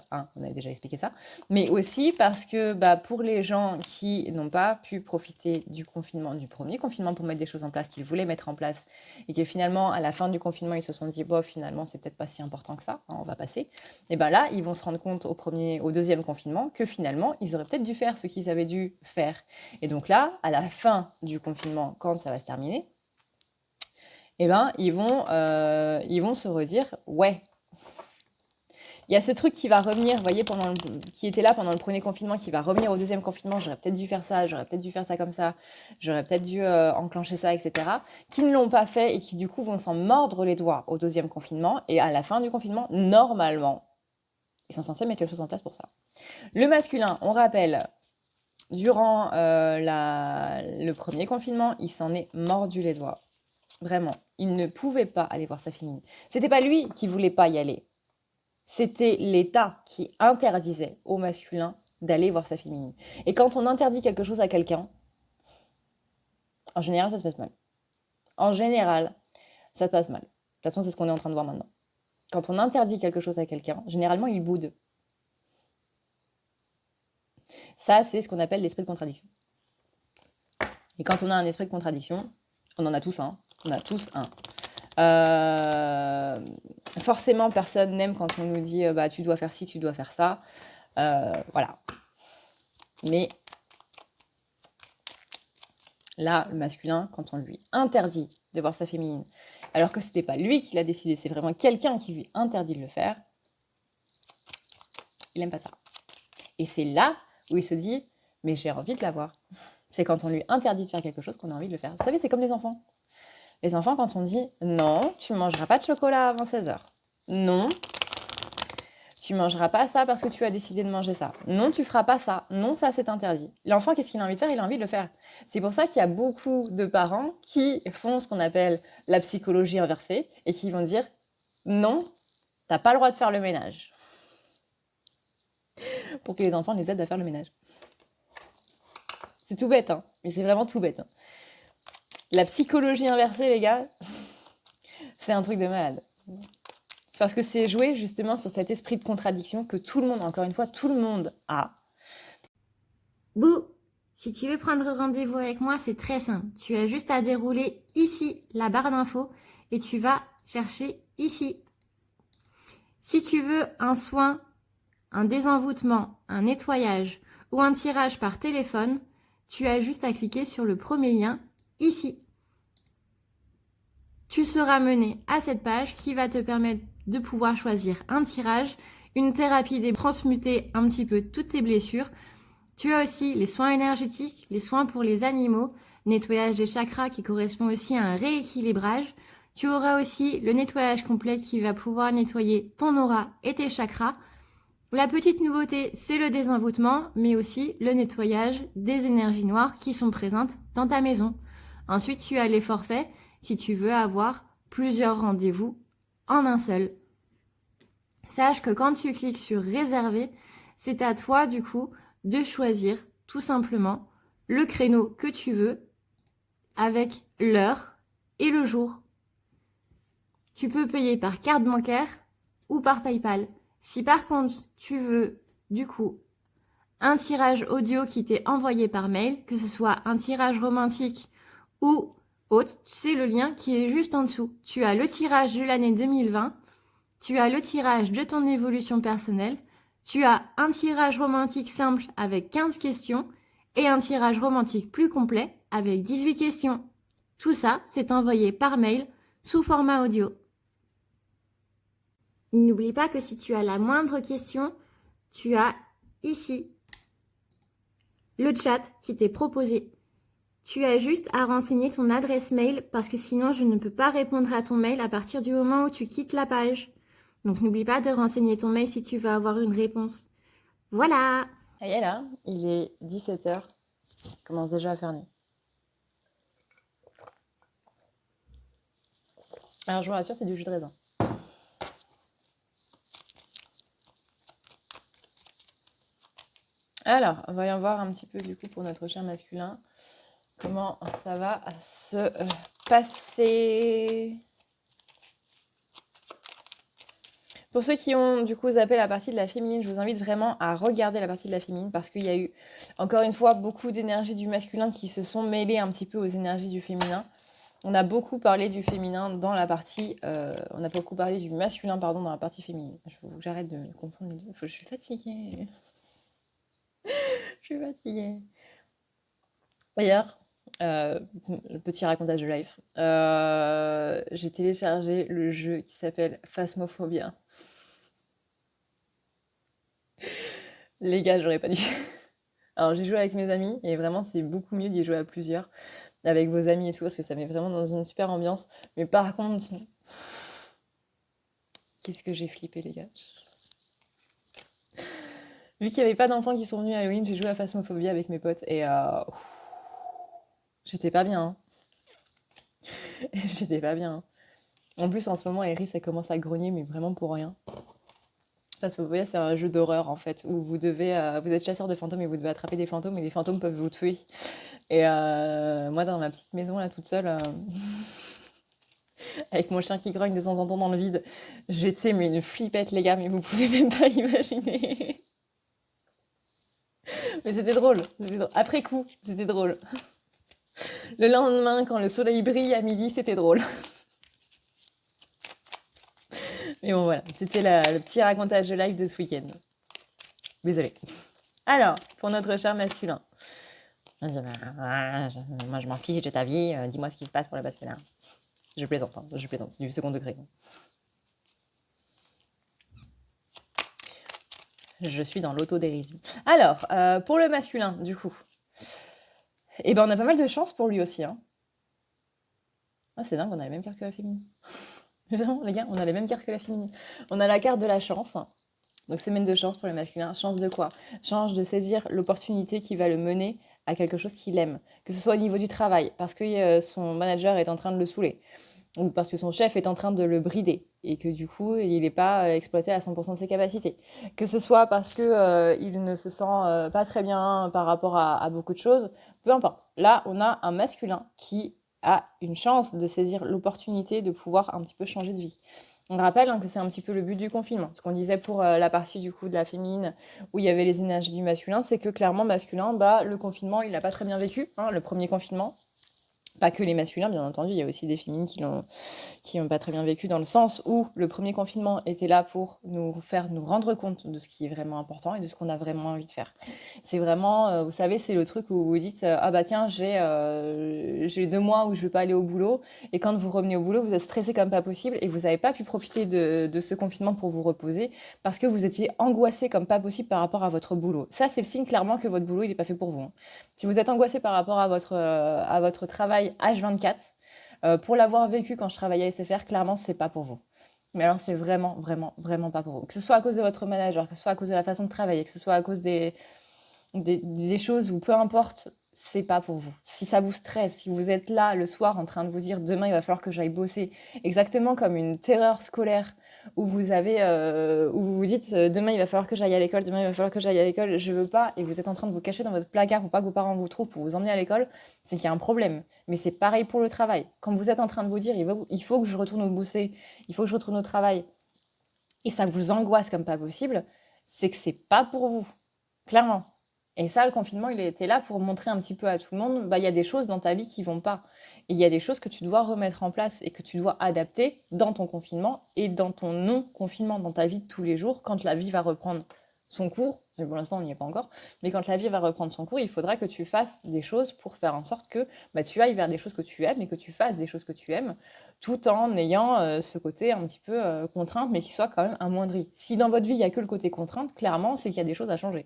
hein, on avait déjà expliqué ça, mais aussi parce que pour les gens qui n'ont pas pu profiter du confinement, du premier confinement pour mettre des choses en place qu'ils voulaient mettre en place, et que finalement, à la fin du confinement, ils se sont dit, bon, finalement, c'est peut-être pas si important que ça, hein, on va passer, et là, ils vont se rendre compte au deuxième confinement que finalement, ils auraient peut-être dû faire ce qu'ils avaient dû faire. Et donc là, à la fin du confinement, quand ça va se terminer, ils vont se redire ouais. Il y a ce truc qui va revenir, vous voyez, qui était là pendant le premier confinement, qui va revenir au deuxième confinement. J'aurais peut-être dû faire ça, j'aurais peut-être dû faire ça comme ça, j'aurais peut-être dû enclencher ça, etc. Qui ne l'ont pas fait et qui du coup vont s'en mordre les doigts au deuxième confinement. Et à la fin du confinement, normalement, ils sont censés mettre les choses en place pour ça. Le masculin, on rappelle, durant le premier confinement, il s'en est mordu les doigts. Vraiment, il ne pouvait pas aller voir sa féminine. C'était pas lui qui voulait pas y aller. C'était l'État qui interdisait au masculin d'aller voir sa féminine. Et quand on interdit quelque chose à quelqu'un, en général, ça se passe mal. En général, ça se passe mal. De toute façon, c'est ce qu'on est en train de voir maintenant. Quand on interdit quelque chose à quelqu'un, généralement, il boude. Ça, c'est ce qu'on appelle l'esprit de contradiction. Et quand on a un esprit de contradiction, on en a tous un. On a tous un. Forcément, personne n'aime quand on nous dit tu dois faire ci, tu dois faire ça. Voilà. Mais là, le masculin, quand on lui interdit de voir sa féminine, alors que c'était pas lui qui l'a décidé, c'est vraiment quelqu'un qui lui interdit de le faire, il aime pas ça. Et c'est là où il se dit mais j'ai envie de la voir. C'est quand on lui interdit de faire quelque chose qu'on a envie de le faire. Vous savez, c'est comme les enfants. Les enfants, quand on dit « Non, tu ne mangeras pas de chocolat avant 16h. Non, tu ne mangeras pas ça parce que tu as décidé de manger ça. Non, tu ne feras pas ça. Non, ça, c'est interdit. » L'enfant, qu'est-ce qu'il a envie de faire? Il a envie de le faire. C'est pour ça qu'il y a beaucoup de parents qui font ce qu'on appelle la psychologie inversée et qui vont dire « Non, tu n'as pas le droit de faire le ménage. » Pour que les enfants les aident à faire le ménage. C'est tout bête, hein, mais c'est vraiment tout bête. Hein. La psychologie inversée, les gars, c'est un truc de malade. C'est parce que c'est joué justement sur cet esprit de contradiction que tout le monde, encore une fois, tout le monde a. Bouh! Si tu veux prendre rendez-vous avec moi, c'est très simple. Tu as juste à dérouler ici la barre d'infos et tu vas chercher ici. Si tu veux un soin, un désenvoûtement, un nettoyage ou un tirage par téléphone, tu as juste à cliquer sur le premier lien ici. Tu seras mené à cette page qui va te permettre de pouvoir choisir un tirage, une thérapie transmuter un petit peu toutes tes blessures. Tu as aussi les soins énergétiques, les soins pour les animaux, nettoyage des chakras qui correspond aussi à un rééquilibrage. Tu auras aussi le nettoyage complet qui va pouvoir nettoyer ton aura et tes chakras. La petite nouveauté, c'est le désenvoûtement, mais aussi le nettoyage des énergies noires qui sont présentes dans ta maison. Ensuite, tu as les forfaits si tu veux avoir plusieurs rendez-vous en un seul. Sache que quand tu cliques sur réserver, c'est à toi du coup de choisir tout simplement le créneau que tu veux avec l'heure et le jour. Tu peux payer par carte bancaire ou par PayPal. Si par contre tu veux du coup un tirage audio qui t'est envoyé par mail, que ce soit un tirage romantique ou autre, c'est le lien qui est juste en dessous. Tu as le tirage de l'année 2020, tu as le tirage de ton évolution personnelle, tu as un tirage romantique simple avec 15 questions et un tirage romantique plus complet avec 18 questions. Tout ça, c'est envoyé par mail sous format audio. N'oublie pas que si tu as la moindre question, tu as ici le chat qui t'est proposé. Tu as juste à renseigner ton adresse mail parce que sinon je ne peux pas répondre à ton mail à partir du moment où tu quittes la page. Donc n'oublie pas de renseigner ton mail si tu veux avoir une réponse. Voilà. Ça y est là, il est 17h. Il commence déjà à faire nuit. Alors je vous rassure, c'est du jus de raisin. Alors, voyons voir un petit peu du coup pour notre cher masculin comment ça va se passer. Pour ceux qui ont du coup zappé la partie de la féminine, je vous invite vraiment à regarder la partie de la féminine parce qu'il y a eu encore une fois beaucoup d'énergies du masculin qui se sont mêlées un petit peu aux énergies du féminin. On a beaucoup parlé du féminin dans la partie... on a beaucoup parlé du masculin, pardon, dans la partie féminine. Il faut que j'arrête de me confondre les deux. Je suis fatiguée. Je suis fatiguée. D'ailleurs, le petit racontage de life. J'ai téléchargé le jeu qui s'appelle Phasmophobia. Les gars, j'aurais pas dû. Alors, j'ai joué avec mes amis et vraiment, c'est beaucoup mieux d'y jouer à plusieurs, avec vos amis et tout, parce que ça met vraiment dans une super ambiance. Mais par contre, qu'est-ce que j'ai flippé, les gars. Vu qu'il n'y avait pas d'enfants qui sont venus à Halloween, j'ai joué à Phasmophobia avec mes potes et j'étais pas bien. Hein. J'étais pas bien. Hein. En plus, en ce moment, Eris, elle commence à grogner, mais vraiment pour rien. Phasmophobia, c'est un jeu d'horreur en fait, où vous êtes chasseur de fantômes et vous devez attraper des fantômes et les fantômes peuvent vous tuer. Et moi, dans ma petite maison là, toute seule, avec mon chien qui grogne de temps en temps dans le vide, j'étais mais une flippette les gars, mais vous pouvez même pas imaginer. Mais c'était drôle. Après coup, c'était drôle. Le lendemain, quand le soleil brille à midi, c'était drôle. Mais bon, voilà, c'était le petit racontage de live de ce week-end. Désolée. Alors, pour notre cher masculin. Moi, je m'en fiche de ta vie, dis-moi ce qui se passe pour le masculin. Je plaisante, c'est du second degré. Je suis dans l'autodérision. Alors, pour le masculin, du coup. Eh ben, on a pas mal de chance pour lui aussi. Hein. Ah, c'est dingue, on a les mêmes cartes que la féminine. Vraiment, les gars, on a les mêmes cartes que la féminine. On a la carte de la chance. Donc, semaine de chance pour le masculin. Chance de quoi? Chance de saisir l'opportunité qui va le mener à quelque chose qu'il aime. Que ce soit au niveau du travail, parce que son manager est en train de le saouler. Ou parce que son chef est en train de le brider. Et que du coup, il n'est pas exploité à 100% de ses capacités. Que ce soit parce qu'il ne se sent pas très bien par rapport à beaucoup de choses. Peu importe. Là, on a un masculin qui a une chance de saisir l'opportunité de pouvoir un petit peu changer de vie. On rappelle que c'est un petit peu le but du confinement. Ce qu'on disait pour la partie du coup de la féminine où il y avait les énergies du masculin, c'est que clairement masculin, le confinement, il l'a pas très bien vécu, le premier confinement. Pas que les masculins, bien entendu, il y a aussi des féminines qui n'ont pas très bien vécu dans le sens où le premier confinement était là pour nous faire nous rendre compte de ce qui est vraiment important et de ce qu'on a vraiment envie de faire. C'est vraiment, vous savez, c'est le truc où vous vous dites ah bah tiens, j'ai 2 mois où je vais pas aller au boulot et quand vous revenez au boulot, vous êtes stressé comme pas possible et vous n'avez pas pu profiter de ce confinement pour vous reposer parce que vous étiez angoissé comme pas possible par rapport à votre boulot. Ça, c'est le signe clairement que votre boulot, il n'est pas fait pour vous. Hein. Si vous êtes angoissé par rapport à votre travail H24, pour l'avoir vécu quand je travaillais à SFR, clairement, c'est pas pour vous. Mais alors, c'est vraiment, vraiment, vraiment pas pour vous. Que ce soit à cause de votre manager, que ce soit à cause de la façon de travailler, que ce soit à cause des choses ou peu importe, c'est pas pour vous. Si ça vous stresse, si vous êtes là le soir en train de vous dire demain il va falloir que j'aille bosser, exactement comme une terreur scolaire où vous avez, où vous vous dites demain il va falloir que j'aille à l'école, demain il va falloir que j'aille à l'école, je veux pas, et vous êtes en train de vous cacher dans votre placard pour pas que vos parents vous trouvent pour vous emmener à l'école, c'est qu'il y a un problème. Mais c'est pareil pour le travail. Quand vous êtes en train de vous dire il faut que je retourne au bosser, il faut que je retourne au travail, et ça vous angoisse comme pas possible, c'est que c'est pas pour vous. Clairement. Et ça, le confinement, il était là pour montrer un petit peu à tout le monde, bah, il y a des choses dans ta vie qui vont pas. Et il y a des choses que tu dois remettre en place et que tu dois adapter dans ton confinement et dans ton non-confinement, dans ta vie de tous les jours, quand la vie va reprendre son cours. Pour l'instant, on n'y est pas encore. Mais quand la vie va reprendre son cours, il faudra que tu fasses des choses pour faire en sorte que bah, tu ailles vers des choses que tu aimes et que tu fasses des choses que tu aimes, tout en ayant ce côté un petit peu contrainte, mais qui soit quand même amoindri. Si dans votre vie, il n'y a que le côté contrainte, clairement, c'est qu'il y a des choses à changer.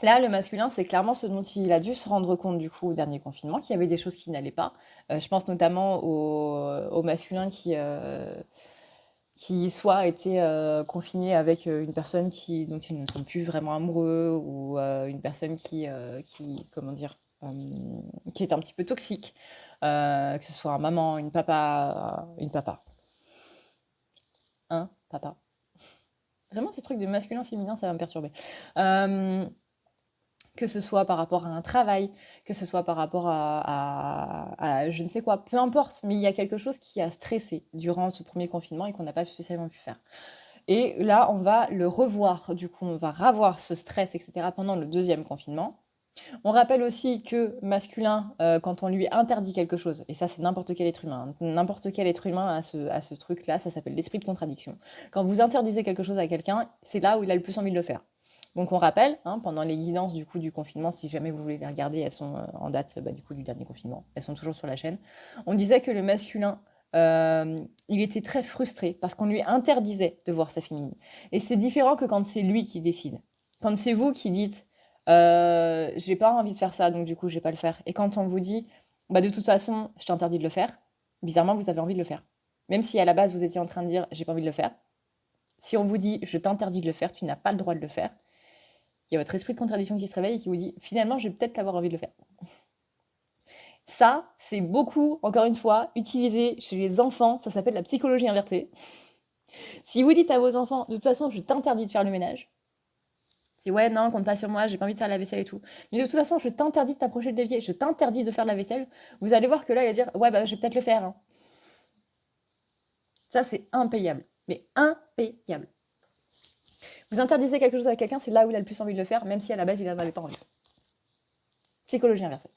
Là, le masculin, c'est clairement ce dont il a dû se rendre compte du coup au dernier confinement, qu'il y avait des choses qui n'allaient pas. Je pense notamment au masculin qui soit était confiné avec une personne dont ils ne sont plus vraiment amoureux ou une personne comment dire, qui est un petit peu toxique, que ce soit un maman, une papa, un papa. Vraiment, ces trucs de masculin, féminin, ça va me perturber. Euh, que ce soit par rapport à un travail, que ce soit par rapport à je ne sais quoi, peu importe, mais il y a quelque chose qui a stressé durant ce premier confinement et qu'on n'a pas spécialement pu faire. Et là, on va le revoir, du coup, on va ravoir ce stress, etc. pendant le deuxième confinement. On rappelle aussi que masculin, quand on lui interdit quelque chose, et ça c'est n'importe quel être humain, n'importe quel être humain a ce truc-là, ça s'appelle l'esprit de contradiction. Quand vous interdisez quelque chose à quelqu'un, c'est là où il a le plus envie de le faire. Donc on rappelle, hein, pendant les guidances du coup du confinement, si jamais vous voulez les regarder, elles sont en date du coup du dernier confinement, elles sont toujours sur la chaîne. On disait que le masculin, il était très frustré parce qu'on lui interdisait de voir sa féminine. Et c'est différent que quand c'est lui qui décide. Quand c'est vous qui dites j'ai pas envie de faire ça, donc du coup je vais pas le faire. Et quand on vous dit bah de toute façon je t'interdis de le faire, bizarrement vous avez envie de le faire. Même si à la base vous étiez en train de dire j'ai pas envie de le faire, si on vous dit je t'interdis de le faire, tu n'as pas le droit de le faire, il y a votre esprit de contradiction qui se réveille et qui vous dit finalement je vais peut-être avoir envie de le faire. Ça, c'est beaucoup, encore une fois, utilisé chez les enfants, ça s'appelle la psychologie inversée. Si vous dites à vos enfants de toute façon je t'interdis de faire le ménage, c'est ouais, non, compte pas sur moi, j'ai pas envie de faire la vaisselle et tout. Mais de toute façon, je t'interdis de t'approcher de l'évier, je t'interdis de faire la vaisselle. Vous allez voir que là, il va dire ouais, bah, je vais peut-être le faire, hein. Ça, c'est impayable. Mais impayable. Vous interdisez quelque chose à quelqu'un, c'est là où il a le plus envie de le faire, même si à la base, il n'en avait pas envie. Psychologie inversée.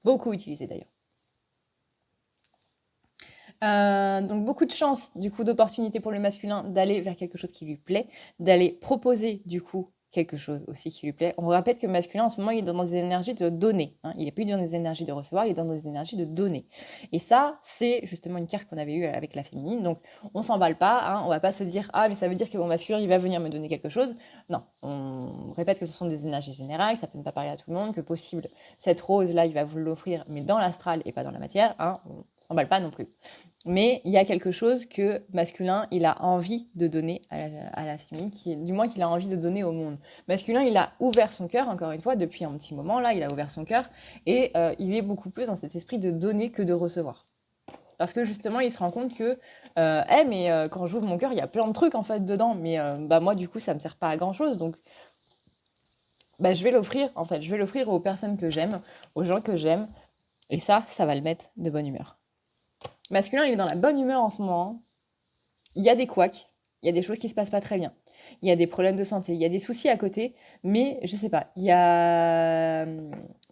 Beaucoup utilisé d'ailleurs. Donc beaucoup de chance, du coup, d'opportunités pour le masculin d'aller vers quelque chose qui lui plaît, d'aller proposer, du coup, quelque chose aussi qui lui plaît. On vous rappelle que le masculin, en ce moment, il est dans des énergies de donner, hein. Il n'est plus dans des énergies de recevoir, il est dans des énergies de donner. Et ça, c'est justement une carte qu'on avait eue avec la féminine. Donc, on s'emballe pas, hein. On va pas se dire, ah, mais ça veut dire que mon masculin, il va venir me donner quelque chose. Non, on répète que ce sont des énergies générales, que ça peut ne pas parler à tout le monde, que possible, cette rose-là, il va vous l'offrir, mais dans l'astral et pas dans la matière, hein. On s'emballe pas non plus. Mais il y a quelque chose que masculin, il a envie de donner à la féminine, du moins qu'il a envie de donner au monde. Masculin, il a ouvert son cœur, encore une fois, depuis un petit moment, là, il a ouvert son cœur, et il est beaucoup plus dans cet esprit de donner que de recevoir. Parce que justement, il se rend compte que, quand j'ouvre mon cœur, il y a plein de trucs en fait dedans, mais moi, du coup, ça me sert pas à grand chose, donc je vais l'offrir, en fait, je vais l'offrir aux personnes que j'aime, aux gens que j'aime, et ça va le mettre de bonne humeur. Masculin, il est dans la bonne humeur en ce moment. Il y a des couacs, il y a des choses qui se passent pas très bien. Il y a des problèmes de santé, il y a des soucis à côté, mais je sais pas.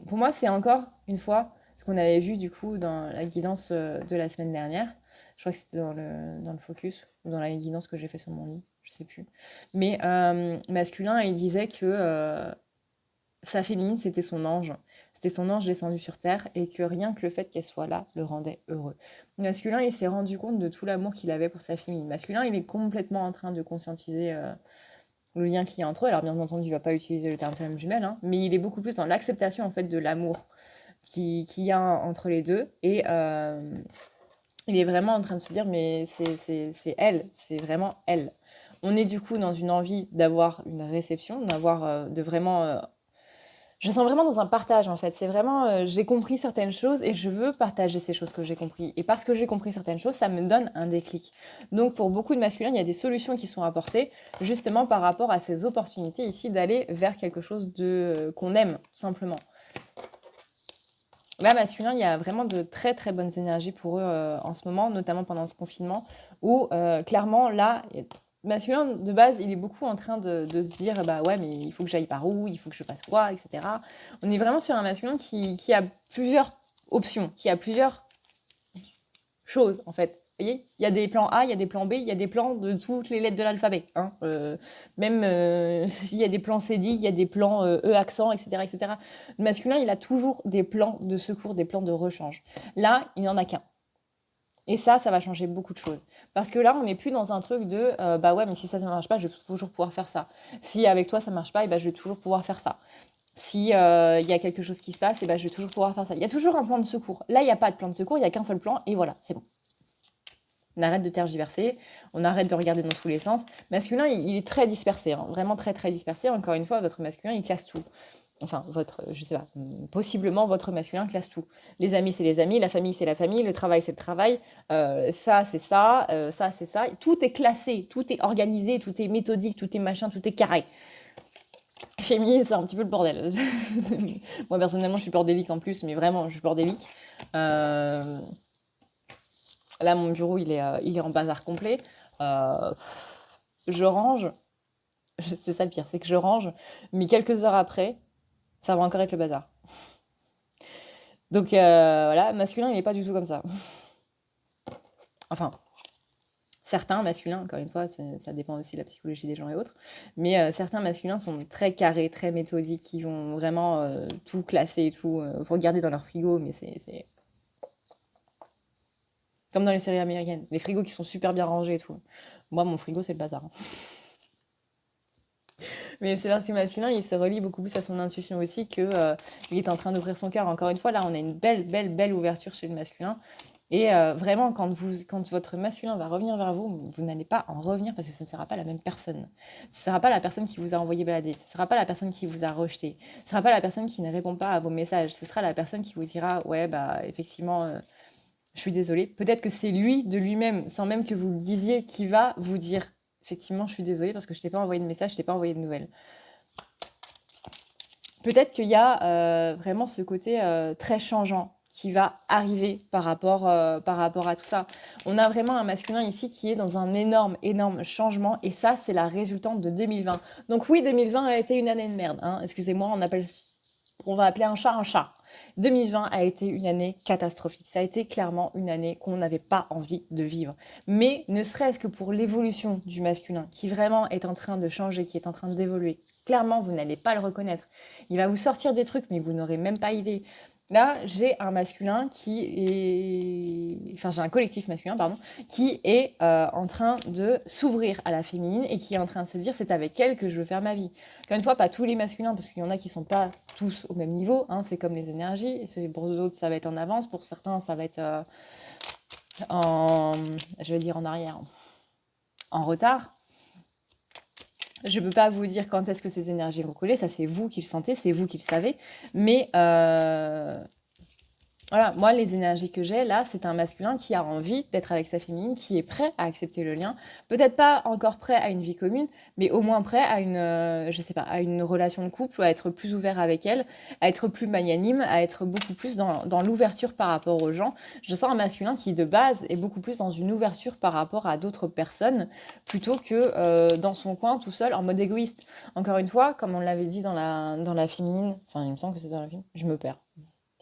Pour moi, c'est encore une fois ce qu'on avait vu du coup dans la guidance de la semaine dernière. Je crois que c'était dans le focus ou dans la guidance que j'ai fait sur mon lit, je sais plus. Mais masculin, il disait que sa féminine, c'était son ange. C'était son ange descendu sur terre et que rien que le fait qu'elle soit là le rendait heureux. Le masculin, il s'est rendu compte de tout l'amour qu'il avait pour sa féminine. Le masculin, il est complètement en train de conscientiser le lien qu'il y a entre eux. Alors bien entendu, il ne va pas utiliser le terme femme jumelle, hein, mais il est beaucoup plus dans l'acceptation en fait de l'amour qu'il y a entre les deux. il est vraiment en train de se dire, mais c'est elle, c'est vraiment elle. On est du coup dans une envie d'avoir une réception, d'avoir, de vraiment, je me sens vraiment dans un partage en fait. C'est vraiment, j'ai compris certaines choses et je veux partager ces choses que j'ai compris. Et parce que j'ai compris certaines choses, ça me donne un déclic. Donc pour beaucoup de masculins, il y a des solutions qui sont apportées justement par rapport à ces opportunités ici d'aller vers quelque chose de qu'on aime tout simplement. Là, masculin, il y a vraiment de très très bonnes énergies pour eux en ce moment, notamment pendant ce confinement, où clairement, là, masculin de base, il est beaucoup en train de se dire, bah ouais, mais il faut que j'aille par où, il faut que je fasse quoi, etc. On est vraiment sur un masculin qui a plusieurs options, qui a plusieurs choses, en fait. Vous voyez, il y a des plans A, il y a des plans B, il y a des plans de toutes les lettres de l'alphabet. Hein. Même il y a des plans CD, il y a des plans E accent, etc., etc. Le masculin, il a toujours des plans de secours, des plans de rechange. Là, il n'y en a qu'un. Et ça va changer beaucoup de choses. Parce que là, on n'est plus dans un truc de bah ouais, mais si ça ne marche pas, je vais toujours pouvoir faire ça. Si avec toi ça ne marche pas, et ben, je vais toujours pouvoir faire ça. Si y a quelque chose qui se passe, et ben, je vais toujours pouvoir faire ça. Il y a toujours un plan de secours. Là, il n'y a pas de plan de secours, il n'y a qu'un seul plan, et voilà, c'est bon. On arrête de tergiverser, on arrête de regarder dans tous les sens. Masculin, il est très dispersé, hein, vraiment très très dispersé. Encore une fois, votre masculin, il classe tout. Enfin, je sais pas, possiblement votre masculin classe tout. Les amis, c'est les amis, la famille, c'est la famille, le travail, c'est le travail, ça, c'est ça, ça, c'est ça. Tout est classé, tout est organisé, tout est méthodique, tout est machin, tout est carré. Féminine, c'est un petit peu le bordel. Moi, personnellement, je suis bordélique en plus, mais vraiment, je suis bordélique. Euh, Là, mon bureau, il est en bazar complet. Euh, je range. C'est ça le pire, c'est que je range, mais quelques heures après, ça va encore être le bazar. Donc voilà, masculin, il n'est pas du tout comme ça. Enfin, certains masculins, encore une fois, ça dépend aussi de la psychologie des gens et autres, mais certains masculins sont très carrés, très méthodiques, qui vont vraiment tout classer et tout. Vous regardez dans leur frigo, mais c'est comme dans les séries américaines. Les frigos qui sont super bien rangés et tout. Moi, mon frigo, c'est le bazar. Mais c'est parce que masculin, il se relie beaucoup plus à son intuition aussi que il est en train d'ouvrir son cœur. Encore une fois, là, on a une belle, belle, belle ouverture chez le masculin. Et vraiment, quand votre masculin va revenir vers vous, vous n'allez pas en revenir parce que ce ne sera pas la même personne. Ce ne sera pas la personne qui vous a envoyé balader. Ce ne sera pas la personne qui vous a rejeté. Ce ne sera pas la personne qui ne répond pas à vos messages. Ce sera la personne qui vous dira, ouais, bah, effectivement, je suis désolée. Peut-être que c'est lui, de lui-même, sans même que vous le disiez, qui va vous dire, effectivement, je suis désolée parce que je t'ai pas envoyé de message, je t'ai pas envoyé de nouvelles. Peut-être qu'il y a vraiment ce côté très changeant qui va arriver par rapport à tout ça. On a vraiment un masculin ici qui est dans un énorme, énorme changement et ça, c'est la résultante de 2020. Donc oui, 2020 a été une année de merde. Hein. Excusez-moi, on va appeler un chat un chat. 2020 a été une année catastrophique. Ça a été clairement une année qu'on n'avait pas envie de vivre. Mais ne serait-ce que pour l'évolution du masculin, qui vraiment est en train de changer, qui est en train d'évoluer, clairement, vous n'allez pas le reconnaître. Il va vous sortir des trucs, mais vous n'aurez même pas idée. Là, j'ai un masculin qui est... Enfin, j'ai un collectif masculin, pardon, qui est en train de s'ouvrir à la féminine et qui est en train de se dire c'est avec elle que je veux faire ma vie. Encore une fois, pas tous les masculins, parce qu'il y en a qui sont pas tous au même niveau, hein, c'est comme les énergies. Pour d'autres, ça va être en avance, pour certains, ça va être je vais dire en arrière, en retard. Je ne peux pas vous dire quand est-ce que ces énergies vont coller, ça c'est vous qui le sentez, c'est vous qui le savez. Mais voilà, moi, les énergies que j'ai là, c'est un masculin qui a envie d'être avec sa féminine, qui est prêt à accepter le lien. Peut-être pas encore prêt à une vie commune, mais au moins prêt à une, je sais pas, à une relation de couple, à être plus ouvert avec elle, à être plus magnanime, à être beaucoup plus dans l'ouverture par rapport aux gens. Je sens un masculin qui, de base, est beaucoup plus dans une ouverture par rapport à d'autres personnes, plutôt que dans son coin, tout seul, en mode égoïste. Encore une fois, comme on l'avait dit dans la féminine, enfin, il me semble que c'est dans la féminine, je me perds.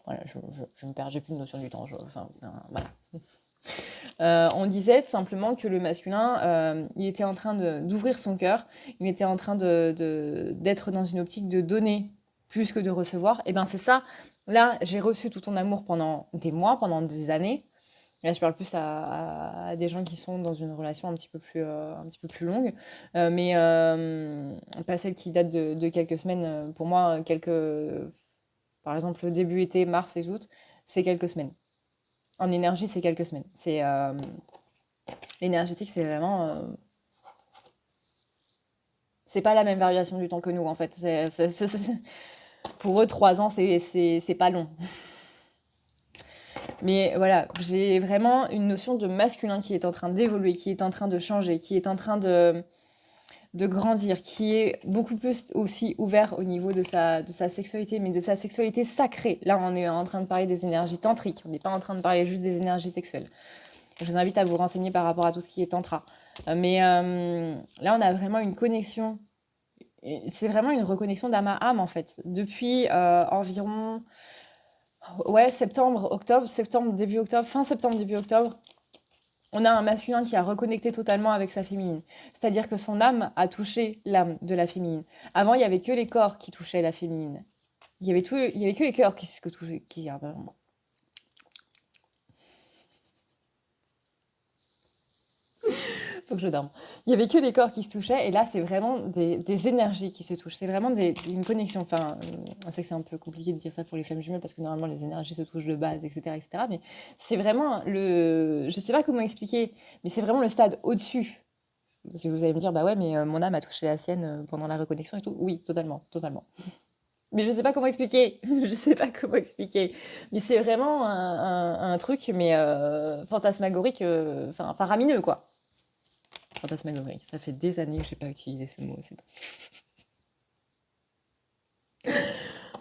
Voilà, je me perds, j'ai plus de notion du temps. Voilà. On disait simplement que le masculin, il était en train d'ouvrir son cœur, il était en train d'être dans une optique de donner plus que de recevoir. Et ben c'est ça. Là, j'ai reçu tout ton amour pendant des mois, pendant des années. Là, je parle plus à des gens qui sont dans une relation un petit peu plus longue, mais pas celle qui date de quelques semaines. Pour moi, par exemple, le début été, mars et août, c'est quelques semaines. En énergie, c'est quelques semaines. L'énergétique, c'est vraiment... c'est pas la même variation du temps que nous, en fait. Pour eux, 3 ans, c'est pas long. Mais voilà, j'ai vraiment une notion de masculin qui est en train d'évoluer, qui est en train de changer, qui est en train de grandir, qui est beaucoup plus aussi ouvert au niveau de sa sexualité, mais de sa sexualité sacrée. Là, on est en train de parler des énergies tantriques, on n'est pas en train de parler juste des énergies sexuelles. Je vous invite à vous renseigner par rapport à tout ce qui est tantra. Mais là, on a vraiment une connexion. C'est vraiment une reconnexion d'âme à âme, en fait. Depuis environ... Ouais, septembre, début octobre, fin septembre, début octobre, on a un masculin qui a reconnecté totalement avec sa féminine. C'est-à-dire que son âme a touché l'âme de la féminine. Avant, il n'y avait que les corps qui touchaient la féminine. Il y avait que les corps qui touchaient. Faut que je dorme. Il y avait que les corps qui se touchaient, et là, c'est vraiment des énergies qui se touchent. C'est vraiment une connexion. Enfin, on sait que c'est un peu compliqué de dire ça pour les flammes jumelles, parce que normalement, les énergies se touchent de base, etc., etc. Mais c'est vraiment je sais pas comment expliquer, mais c'est vraiment le stade au-dessus. Parce que vous allez me dire, bah ouais, mais mon âme a touché la sienne pendant la reconnexion et tout. Oui, totalement, totalement. Mais je sais pas comment expliquer. Je sais pas comment expliquer. Mais c'est vraiment un truc, mais fantasmagorique, enfin, faramineux, quoi. Fantasmagorique. Ça fait des années que j'ai pas utilisé ce mot. C'est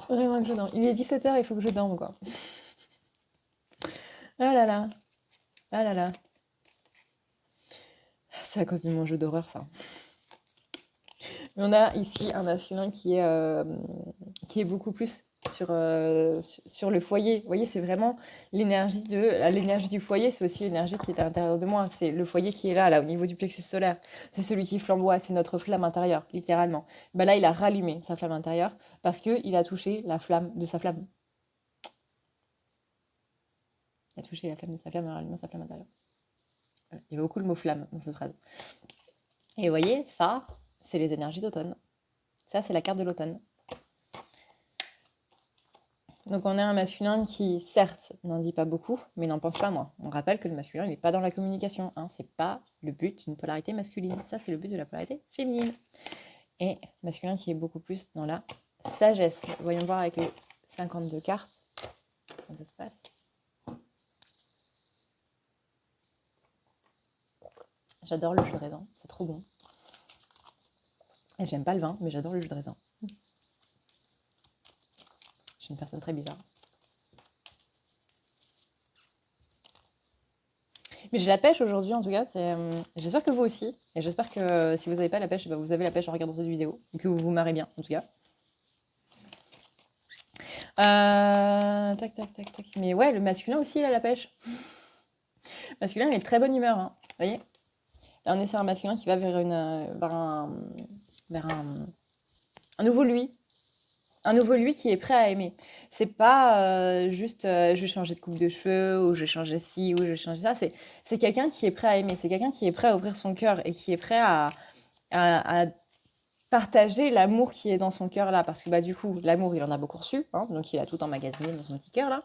vraiment que je dorme. Il est 17h, il faut que je dorme, quoi. Ah là là. Ah là là. C'est à cause de mon jeu d'horreur, ça. Mais on a ici un masculin qui est beaucoup plus sur le foyer. Vous voyez, c'est vraiment l'énergie du foyer, c'est aussi l'énergie qui est à l'intérieur de moi. C'est le foyer qui est là, au niveau du plexus solaire. C'est celui qui flamboie, c'est notre flamme intérieure, littéralement. Ben là, il a rallumé sa flamme intérieure parce qu'il a touché la flamme de sa flamme. Il a touché la flamme de sa flamme en rallumant sa flamme intérieure. Voilà. Il y a beaucoup le mot flamme dans cette phrase. Et vous voyez, ça, c'est les énergies d'automne. Ça, c'est la carte de l'automne. Donc on a un masculin qui, certes, n'en dit pas beaucoup, mais n'en pense pas moins. On rappelle que le masculin, il n'est pas dans la communication. Hein. C'est pas le but d'une polarité masculine. Ça, c'est le but de la polarité féminine. Et masculin qui est beaucoup plus dans la sagesse. Voyons voir avec les 52 cartes comment ça se passe. J'adore le jus de raisin, c'est trop bon. Et j'aime pas le vin, mais j'adore le jus de raisin. Je suis une personne très bizarre. Mais j'ai la pêche aujourd'hui, en tout cas. J'espère que vous aussi. Et j'espère que si vous n'avez pas la pêche, vous avez la pêche en regardant cette vidéo. Et que vous vous marrez bien, en tout cas. Tac. Mais ouais, le masculin aussi, il a la pêche. Le masculin, il est de très bonne humeur. Hein. Vous voyez ? Là, on est sur un masculin qui va vers un nouveau lui. Un nouveau lui qui est prêt à aimer. C'est pas juste je vais changer de coupe de cheveux ou je vais changer ci ou je vais changer ça. C'est quelqu'un qui est prêt à aimer. C'est quelqu'un qui est prêt à ouvrir son cœur et qui est prêt à partager l'amour qui est dans son cœur là. Parce que bah, du coup, l'amour, il en a beaucoup reçu. Hein, donc il a tout emmagasiné dans son petit cœur là.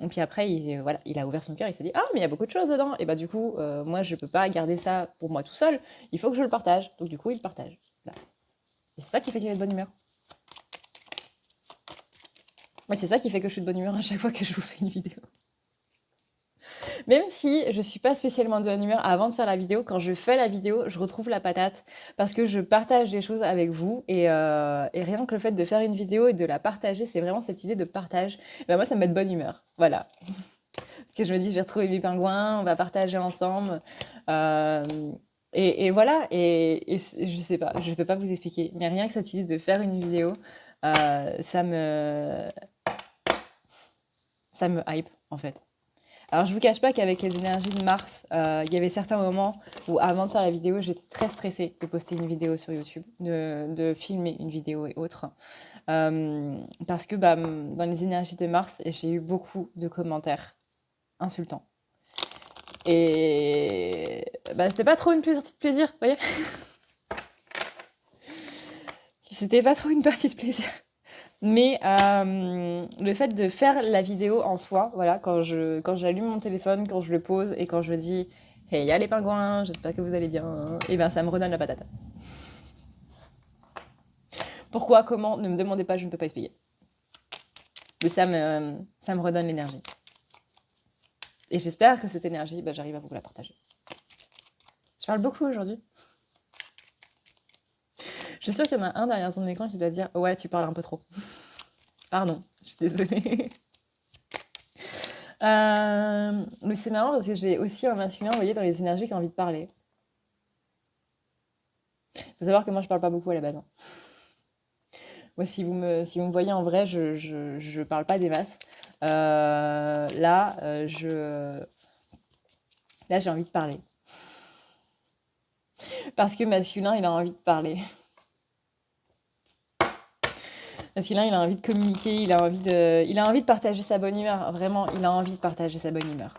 Et puis après, il a ouvert son cœur, il s'est dit « Ah, mais il y a beaucoup de choses dedans !» Et bah du coup, moi, je peux pas garder ça pour moi tout seul. Il faut que je le partage. Donc du coup, il le partage. Voilà. Et c'est ça qui fait qu'il est de bonne humeur. Moi, c'est ça qui fait que je suis de bonne humeur à chaque fois que je vous fais une vidéo. Même si je suis pas spécialement de bonne humeur avant de faire la vidéo, quand je fais la vidéo, je retrouve la patate parce que je partage des choses avec vous et rien que le fait de faire une vidéo et de la partager, c'est vraiment cette idée de partage. Et ben moi, ça me met de bonne humeur. Voilà. Parce que je me dis, j'ai retrouvé mes pingouins, on va partager ensemble. Et voilà. Et je sais pas, je peux pas vous expliquer. Mais rien que cette idée de faire une vidéo, ça me hype en fait. Alors je vous cache pas qu'avec les énergies de Mars, il y avait certains moments où avant de faire la vidéo, j'étais très stressée de poster une vidéo sur YouTube, de filmer une vidéo et autres. Parce que dans les énergies de Mars, j'ai eu beaucoup de commentaires insultants. Et c'était pas trop une partie de plaisir, vous voyez. C'était pas trop une partie de plaisir. Mais le fait de faire la vidéo en soi, voilà, quand j'allume mon téléphone, quand je le pose et quand je dis hey, y'a les pingouins, j'espère que vous allez bien, et ben ça me redonne la patate. Pourquoi, comment, ne me demandez pas, je ne peux pas expliquer. Mais ça me redonne l'énergie. Et j'espère que cette énergie, bah, j'arrive à vous la partager. Je parle beaucoup aujourd'hui. Je suis sûre qu'il y en a un derrière son écran qui doit dire « Ouais, tu parles un peu trop. » Pardon, je suis désolée. Mais c'est marrant parce que j'ai aussi un masculin, vous voyez, dans les énergies qui a envie de parler. Il faut savoir que moi, je parle pas beaucoup à la base. Hein. Moi, si vous me voyez en vrai, je parle pas des masses. Là, j'ai envie de parler. Parce que masculin, il a envie de parler. Masculin, il a envie de communiquer, il a envie de partager sa bonne humeur. Vraiment, il a envie de partager sa bonne humeur.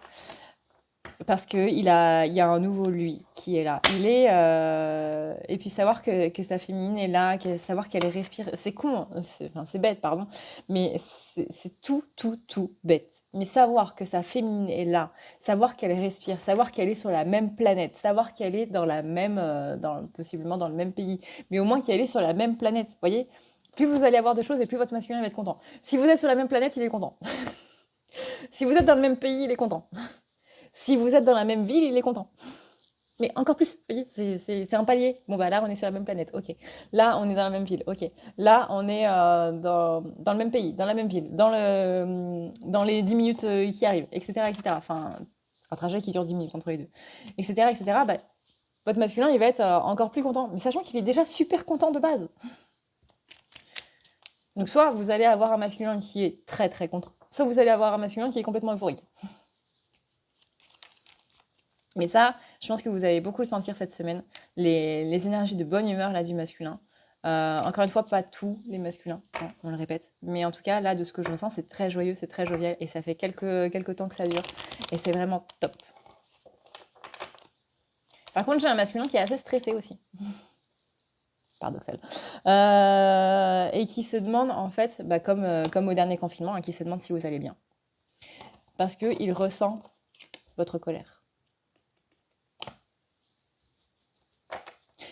Parce qu'il il y a un nouveau lui qui est là. Et puis savoir que sa féminine est là, savoir qu'elle respire. C'est con, hein, c'est bête, pardon. Mais c'est tout bête. Mais savoir que sa féminine est là, savoir qu'elle respire, savoir qu'elle est sur la même planète, savoir qu'elle est dans la même, possiblement dans le même pays, mais au moins qu'elle est sur la même planète, vous voyez? Plus vous allez avoir de choses et plus votre masculin va être content. Si vous êtes sur la même planète, il est content. Si vous êtes dans le même pays, il est content. Si vous êtes dans la même ville, il est content. Mais encore plus, vous voyez, c'est un palier. Bon, bah là, on est sur la même planète, ok. Là, on est dans la même ville, ok. Là, on est dans le même pays, dans la même ville, dans les 10 minutes qui arrivent, etc., etc. Enfin, un trajet qui dure 10 minutes entre les deux, etc., etc. Bah, votre masculin, il va être encore plus content. Mais sachant qu'il est déjà super content de base. Donc, soit vous allez avoir un masculin qui est très, très content, soit vous allez avoir un masculin qui est complètement euphorique. Mais ça, je pense que vous allez beaucoup le sentir cette semaine, les énergies de bonne humeur là du masculin. Encore une fois, pas tous les masculins, hein, on le répète. Mais en tout cas, là, de ce que je ressens, c'est très joyeux, c'est très jovial et ça fait quelques temps que ça dure. Et c'est vraiment top. Par contre, j'ai un masculin qui est assez stressé aussi. Paradoxal. Et qui se demande, en fait, bah, comme au dernier confinement, hein, qui se demande si vous allez bien. Parce qu'il ressent votre colère.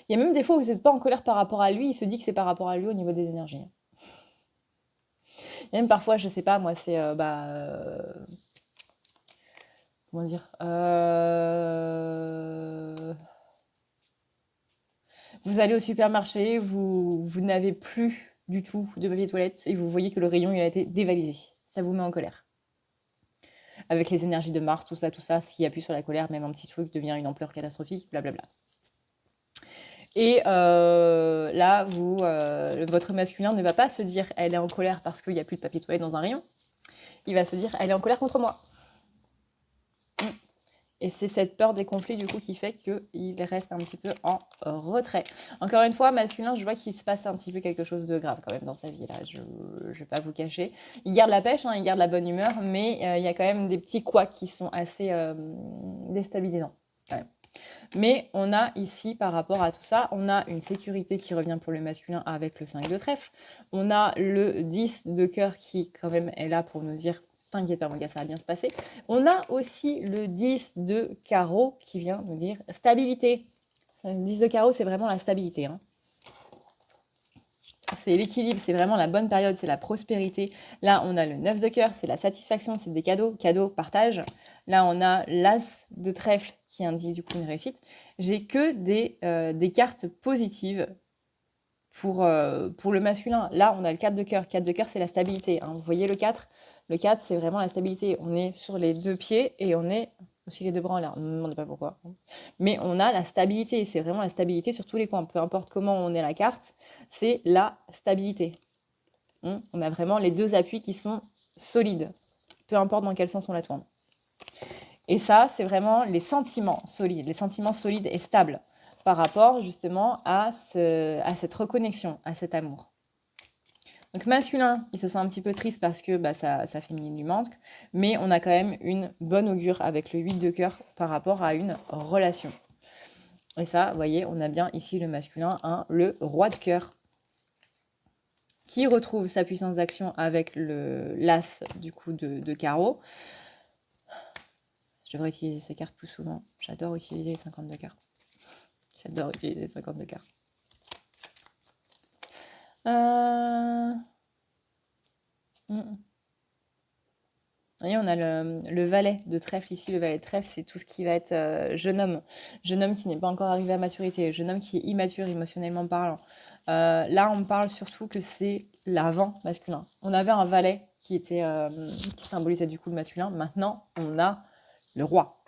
Il y a même des fois où vous n'êtes pas en colère par rapport à lui, il se dit que c'est par rapport à lui au niveau des énergies. Et même parfois, je sais pas, moi, c'est... comment dire Vous allez au supermarché, vous n'avez plus du tout de papier toilette et vous voyez que le rayon il a été dévalisé. Ça vous met en colère. Avec les énergies de Mars, tout ça, s'il appuie sur la colère, même un petit truc devient une ampleur catastrophique, blablabla. Et là, votre masculin ne va pas se dire « elle est en colère parce qu'il n'y a plus de papier toilette dans un rayon ». Il va se dire « elle est en colère contre moi ». Et c'est cette peur des conflits, du coup, qui fait qu'il reste un petit peu en retrait. Encore une fois, masculin, je vois qu'il se passe un petit peu quelque chose de grave quand même dans sa vie, là. Je ne vais pas vous cacher. Il garde la pêche, hein, il garde la bonne humeur, mais il y a quand même des petits couacs qui sont assez déstabilisants, quand même. Mais on a ici, par rapport à tout ça, on a une sécurité qui revient pour le masculin avec le 5 de trèfle. On a le 10 de cœur qui, quand même, est là pour nous dire « T'inquiète pas, mon gars, ça va bien se passer ». On a aussi le 10 de carreau qui vient nous dire « Stabilité ». Le 10 de carreau, c'est vraiment la stabilité. Hein. C'est l'équilibre, c'est vraiment la bonne période, c'est la prospérité. Là, on a le 9 de cœur, c'est la satisfaction, c'est des cadeaux, partage. Là, on a l'as de trèfle qui indique du coup une réussite. J'ai que des cartes positives pour le masculin. Là, on a le 4 de cœur. 4 de cœur, c'est la stabilité. Hein. Vous voyez le 4 ? Le 4, c'est vraiment la stabilité. On est sur les deux pieds et on est aussi les deux bras en l'air. Ne me demandez pas pourquoi. Mais on a la stabilité. C'est vraiment la stabilité sur tous les coins. Peu importe comment on est la carte, c'est la stabilité. On a vraiment les deux appuis qui sont solides. Peu importe dans quel sens on la tourne. Et ça, c'est vraiment les sentiments solides et stables par rapport justement à cette reconnexion, à cet amour. Donc masculin, il se sent un petit peu triste parce que sa féminine lui manque, mais on a quand même une bonne augure avec le 8 de cœur par rapport à une relation. Et ça, vous voyez, on a bien ici le masculin, le roi de cœur. qui retrouve sa puissance d'action avec l'as du coup de carreau. Je devrais utiliser ces cartes plus souvent. J'adore utiliser les 52 cartes. J'adore utiliser les 52 cartes. Et on a le valet de trèfle ici. Le valet de trèfle, c'est tout ce qui va être jeune homme. Jeune homme qui n'est pas encore arrivé à maturité. Jeune homme qui est immature émotionnellement parlant. Là, on parle surtout que c'est l'avant masculin. On avait un valet qui symbolisait du coup le masculin. Maintenant, on a le roi.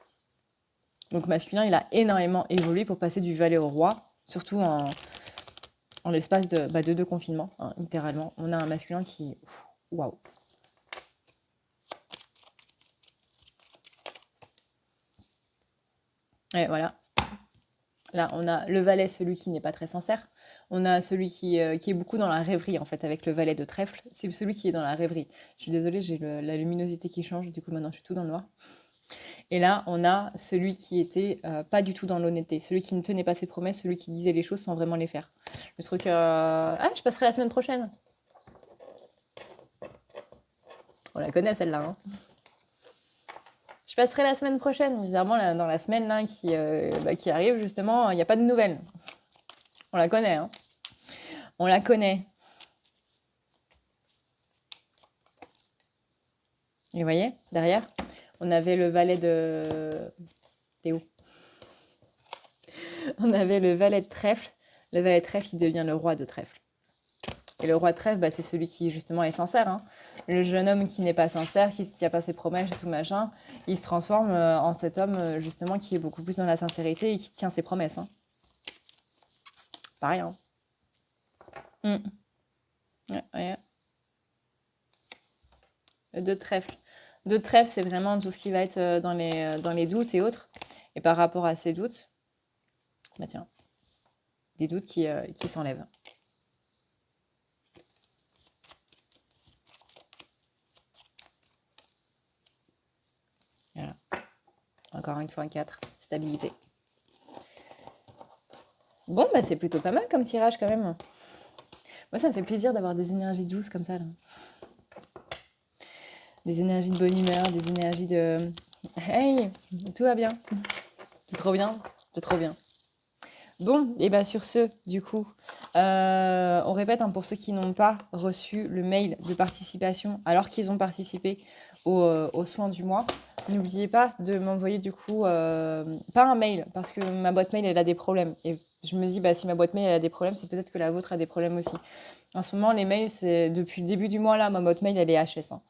Donc masculin, il a énormément évolué pour passer du valet au roi, surtout en l'espace de 2 confinements, hein, littéralement. On a un masculin qui... Waouh. Et voilà. Là, on a le valet, celui qui n'est pas très sincère. On a celui qui est beaucoup dans la rêverie, en fait, avec le valet de trèfle. C'est celui qui est dans la rêverie. Je suis désolée, j'ai la luminosité qui change, du coup maintenant je suis tout dans le noir. Et là, on a celui qui était pas du tout dans l'honnêteté, celui qui ne tenait pas ses promesses, celui qui disait les choses sans vraiment les faire. Le truc, ah, je passerai la semaine prochaine. On la connaît celle-là, hein. Je passerai la semaine prochaine. Bizarrement, là, dans la semaine là, qui arrive, justement, il n'y a pas de nouvelles. On la connaît, hein. On la connaît. Et vous voyez, derrière, on avait le valet de... T'es où? On avait le valet de trèfle. Le valet de trèfle, il devient le roi de trèfle. Et le roi de trèfle, c'est celui qui, justement, est sincère, hein. Le jeune homme qui n'est pas sincère, qui ne tient pas ses promesses et tout machin, il se transforme en cet homme, justement, qui est beaucoup plus dans la sincérité et qui tient ses promesses, hein. Pas rien. Ouais. Le 2 de trèfle. 2 de trèfle, c'est vraiment tout ce qui va être dans les doutes et autres. Et par rapport à ces doutes, bah tiens, des doutes qui s'enlèvent. Voilà. Encore une fois un 4. Stabilité. Bon, c'est plutôt pas mal comme tirage quand même. Moi, ça me fait plaisir d'avoir des énergies douces comme ça, là. Des énergies de bonne humeur, des énergies de... Hey, tout va bien. C'est trop bien. C'est trop bien. Bon, et sur ce, du coup, on répète, hein, pour ceux qui n'ont pas reçu le mail de participation alors qu'ils ont participé aux soins du mois, n'oubliez pas de m'envoyer du coup, pas un mail, parce que ma boîte mail, elle a des problèmes. Et je me dis, si ma boîte mail, elle a des problèmes, c'est peut-être que la vôtre a des problèmes aussi. En ce moment, les mails, c'est depuis le début du mois, là, ma boîte mail, elle est HS, hein.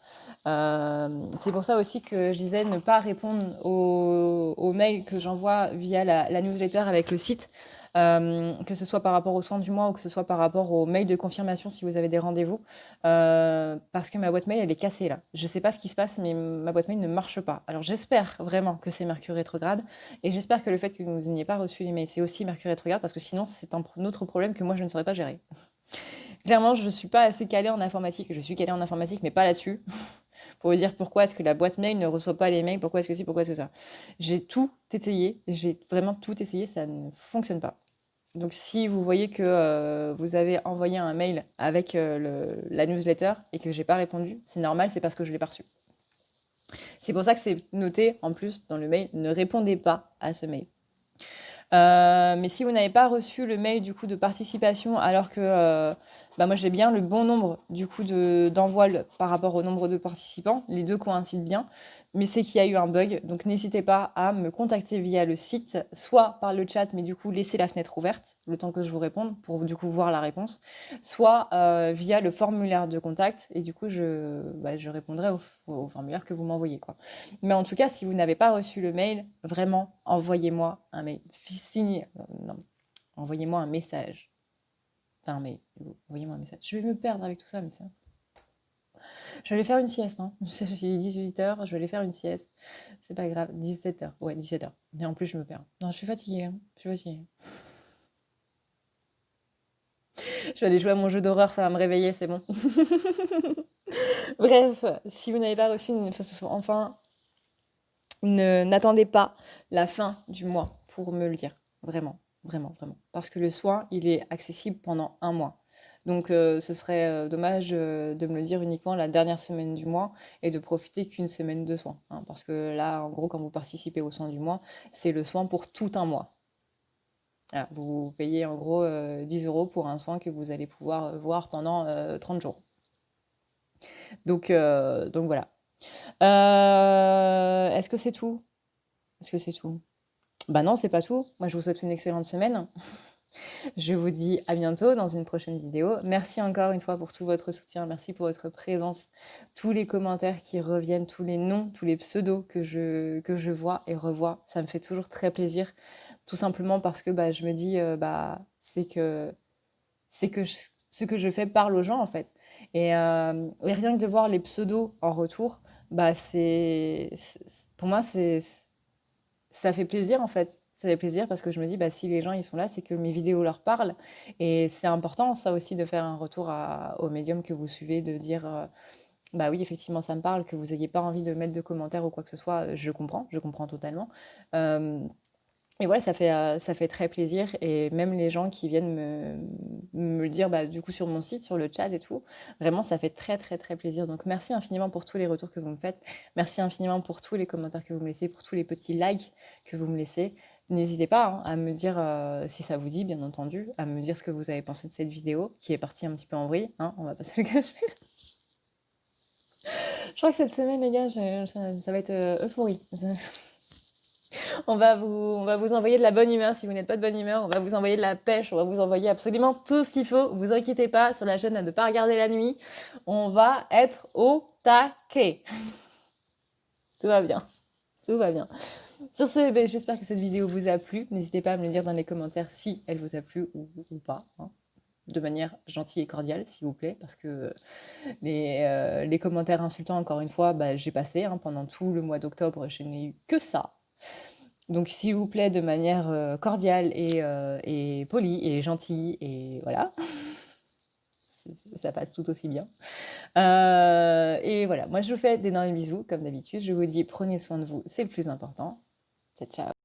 C'est pour ça aussi que je disais ne pas répondre aux mails que j'envoie via la newsletter avec le site, que ce soit par rapport aux soins du mois ou que ce soit par rapport aux mails de confirmation si vous avez des rendez-vous, parce que ma boîte mail elle est cassée là. Je sais pas ce qui se passe, mais ma boîte mail ne marche pas. Alors j'espère vraiment que c'est Mercure rétrograde et j'espère que le fait que vous n'ayez pas reçu les mails c'est aussi Mercure rétrograde, parce que sinon c'est un autre problème que moi je ne saurais pas gérer. Clairement, je ne suis pas assez calée en informatique. Je suis calée en informatique, mais pas là-dessus. Pour vous dire pourquoi est-ce que la boîte mail ne reçoit pas les mails, pourquoi est-ce que c'est, pourquoi est-ce que ça. J'ai tout essayé, j'ai vraiment tout essayé, ça ne fonctionne pas. Donc si vous voyez que vous avez envoyé un mail avec la newsletter et que j'ai pas répondu, c'est normal, c'est parce que je l'ai pas reçu. C'est pour ça que c'est noté en plus dans le mail, ne répondez pas à ce mail. Mais si vous n'avez pas reçu le mail du coup de participation alors que moi j'ai bien le bon nombre du coup d'envoi par rapport au nombre de participants, les deux coïncident bien, mais c'est qu'il y a eu un bug, donc n'hésitez pas à me contacter via le site, soit par le chat, mais du coup laissez la fenêtre ouverte le temps que je vous réponde pour du coup voir la réponse, soit via le formulaire de contact et du coup je répondrai au formulaire que vous m'envoyez quoi. Mais en tout cas, si vous n'avez pas reçu le mail, vraiment envoyez-moi un mail. Non, envoyez-moi un message. Enfin, un mail. Envoyez-moi un message. Je vais me perdre avec tout ça, mais ça. Je vais aller faire une sieste, hein. Il est 18h, je vais aller faire une sieste. C'est pas grave. 17h. Ouais, 17h. Et en plus, je me perds. Non, je suis fatiguée, hein. Je suis fatiguée. Je vais aller jouer à mon jeu d'horreur, ça va me réveiller, c'est bon. Bref, si vous n'avez pas reçu enfin, n'attendez pas la fin du mois pour me le dire. Vraiment, vraiment, vraiment. Parce que le soin, il est accessible pendant un mois. Donc, ce serait dommage de me le dire uniquement la dernière semaine du mois et de profiter qu'une semaine de soin, hein, parce que là, en gros, quand vous participez au soin du mois, c'est le soin pour tout un mois. Voilà, vous payez en gros 10 euros pour un soin que vous allez pouvoir voir pendant 30 jours. Donc voilà. Est-ce que c'est tout? Est-ce que c'est tout? Bah non, c'est pas tout. Moi, je vous souhaite une excellente semaine. Je vous dis à bientôt dans une prochaine vidéo. Merci encore une fois pour tout votre soutien. Merci pour votre présence. Tous les commentaires qui reviennent, tous les noms, tous les pseudos que je vois et revois. Ça me fait toujours très plaisir. Tout simplement parce que bah, je me dis, ce que je fais parle aux gens, en fait. Et rien que de voir les pseudos en retour, bah, pour moi, ça fait plaisir, en fait. Ça fait plaisir parce que je me dis, bah, si les gens ils sont là, c'est que mes vidéos leur parlent. Et c'est important, ça aussi, de faire un retour au médium que vous suivez, de dire, bah oui, effectivement, ça me parle, que vous n'ayez pas envie de mettre de commentaires ou quoi que ce soit. Je comprends totalement. Euh, et voilà, ça fait très plaisir. Et même les gens qui viennent me le dire, bah, du coup, sur mon site, sur le chat et tout, vraiment, ça fait très, très, très plaisir. Donc, merci infiniment pour tous les retours que vous me faites. Merci infiniment pour tous les commentaires que vous me laissez, pour tous les petits likes que vous me laissez. N'hésitez pas hein, à me dire, si ça vous dit, bien entendu, à me dire ce que vous avez pensé de cette vidéo, qui est partie un petit peu en vrille, hein, on va pas se le cacher. Je crois que cette semaine, les gars, ça va être euphorie. On va vous envoyer de la bonne humeur si vous n'êtes pas de bonne humeur. On va vous envoyer de la pêche. On va vous envoyer absolument tout ce qu'il faut. Vous inquiétez pas sur la chaîne à ne pas regarder la nuit. On va être au taquet. Tout va bien. Tout va bien. Sur ce, ben, j'espère que cette vidéo vous a plu. N'hésitez pas à me le dire dans les commentaires si elle vous a plu ou pas. Hein. De manière gentille et cordiale, s'il vous plaît, parce que les commentaires insultants, encore une fois, bah, j'ai passé. Hein, pendant tout le mois d'octobre, je n'ai eu que ça. Donc, s'il vous plaît, de manière cordiale et polie et gentille, et voilà, ça passe tout aussi bien. Et voilà, moi je vous fais d'énormes bisous, comme d'habitude. Je vous dis, prenez soin de vous, c'est le plus important. Ciao, ciao.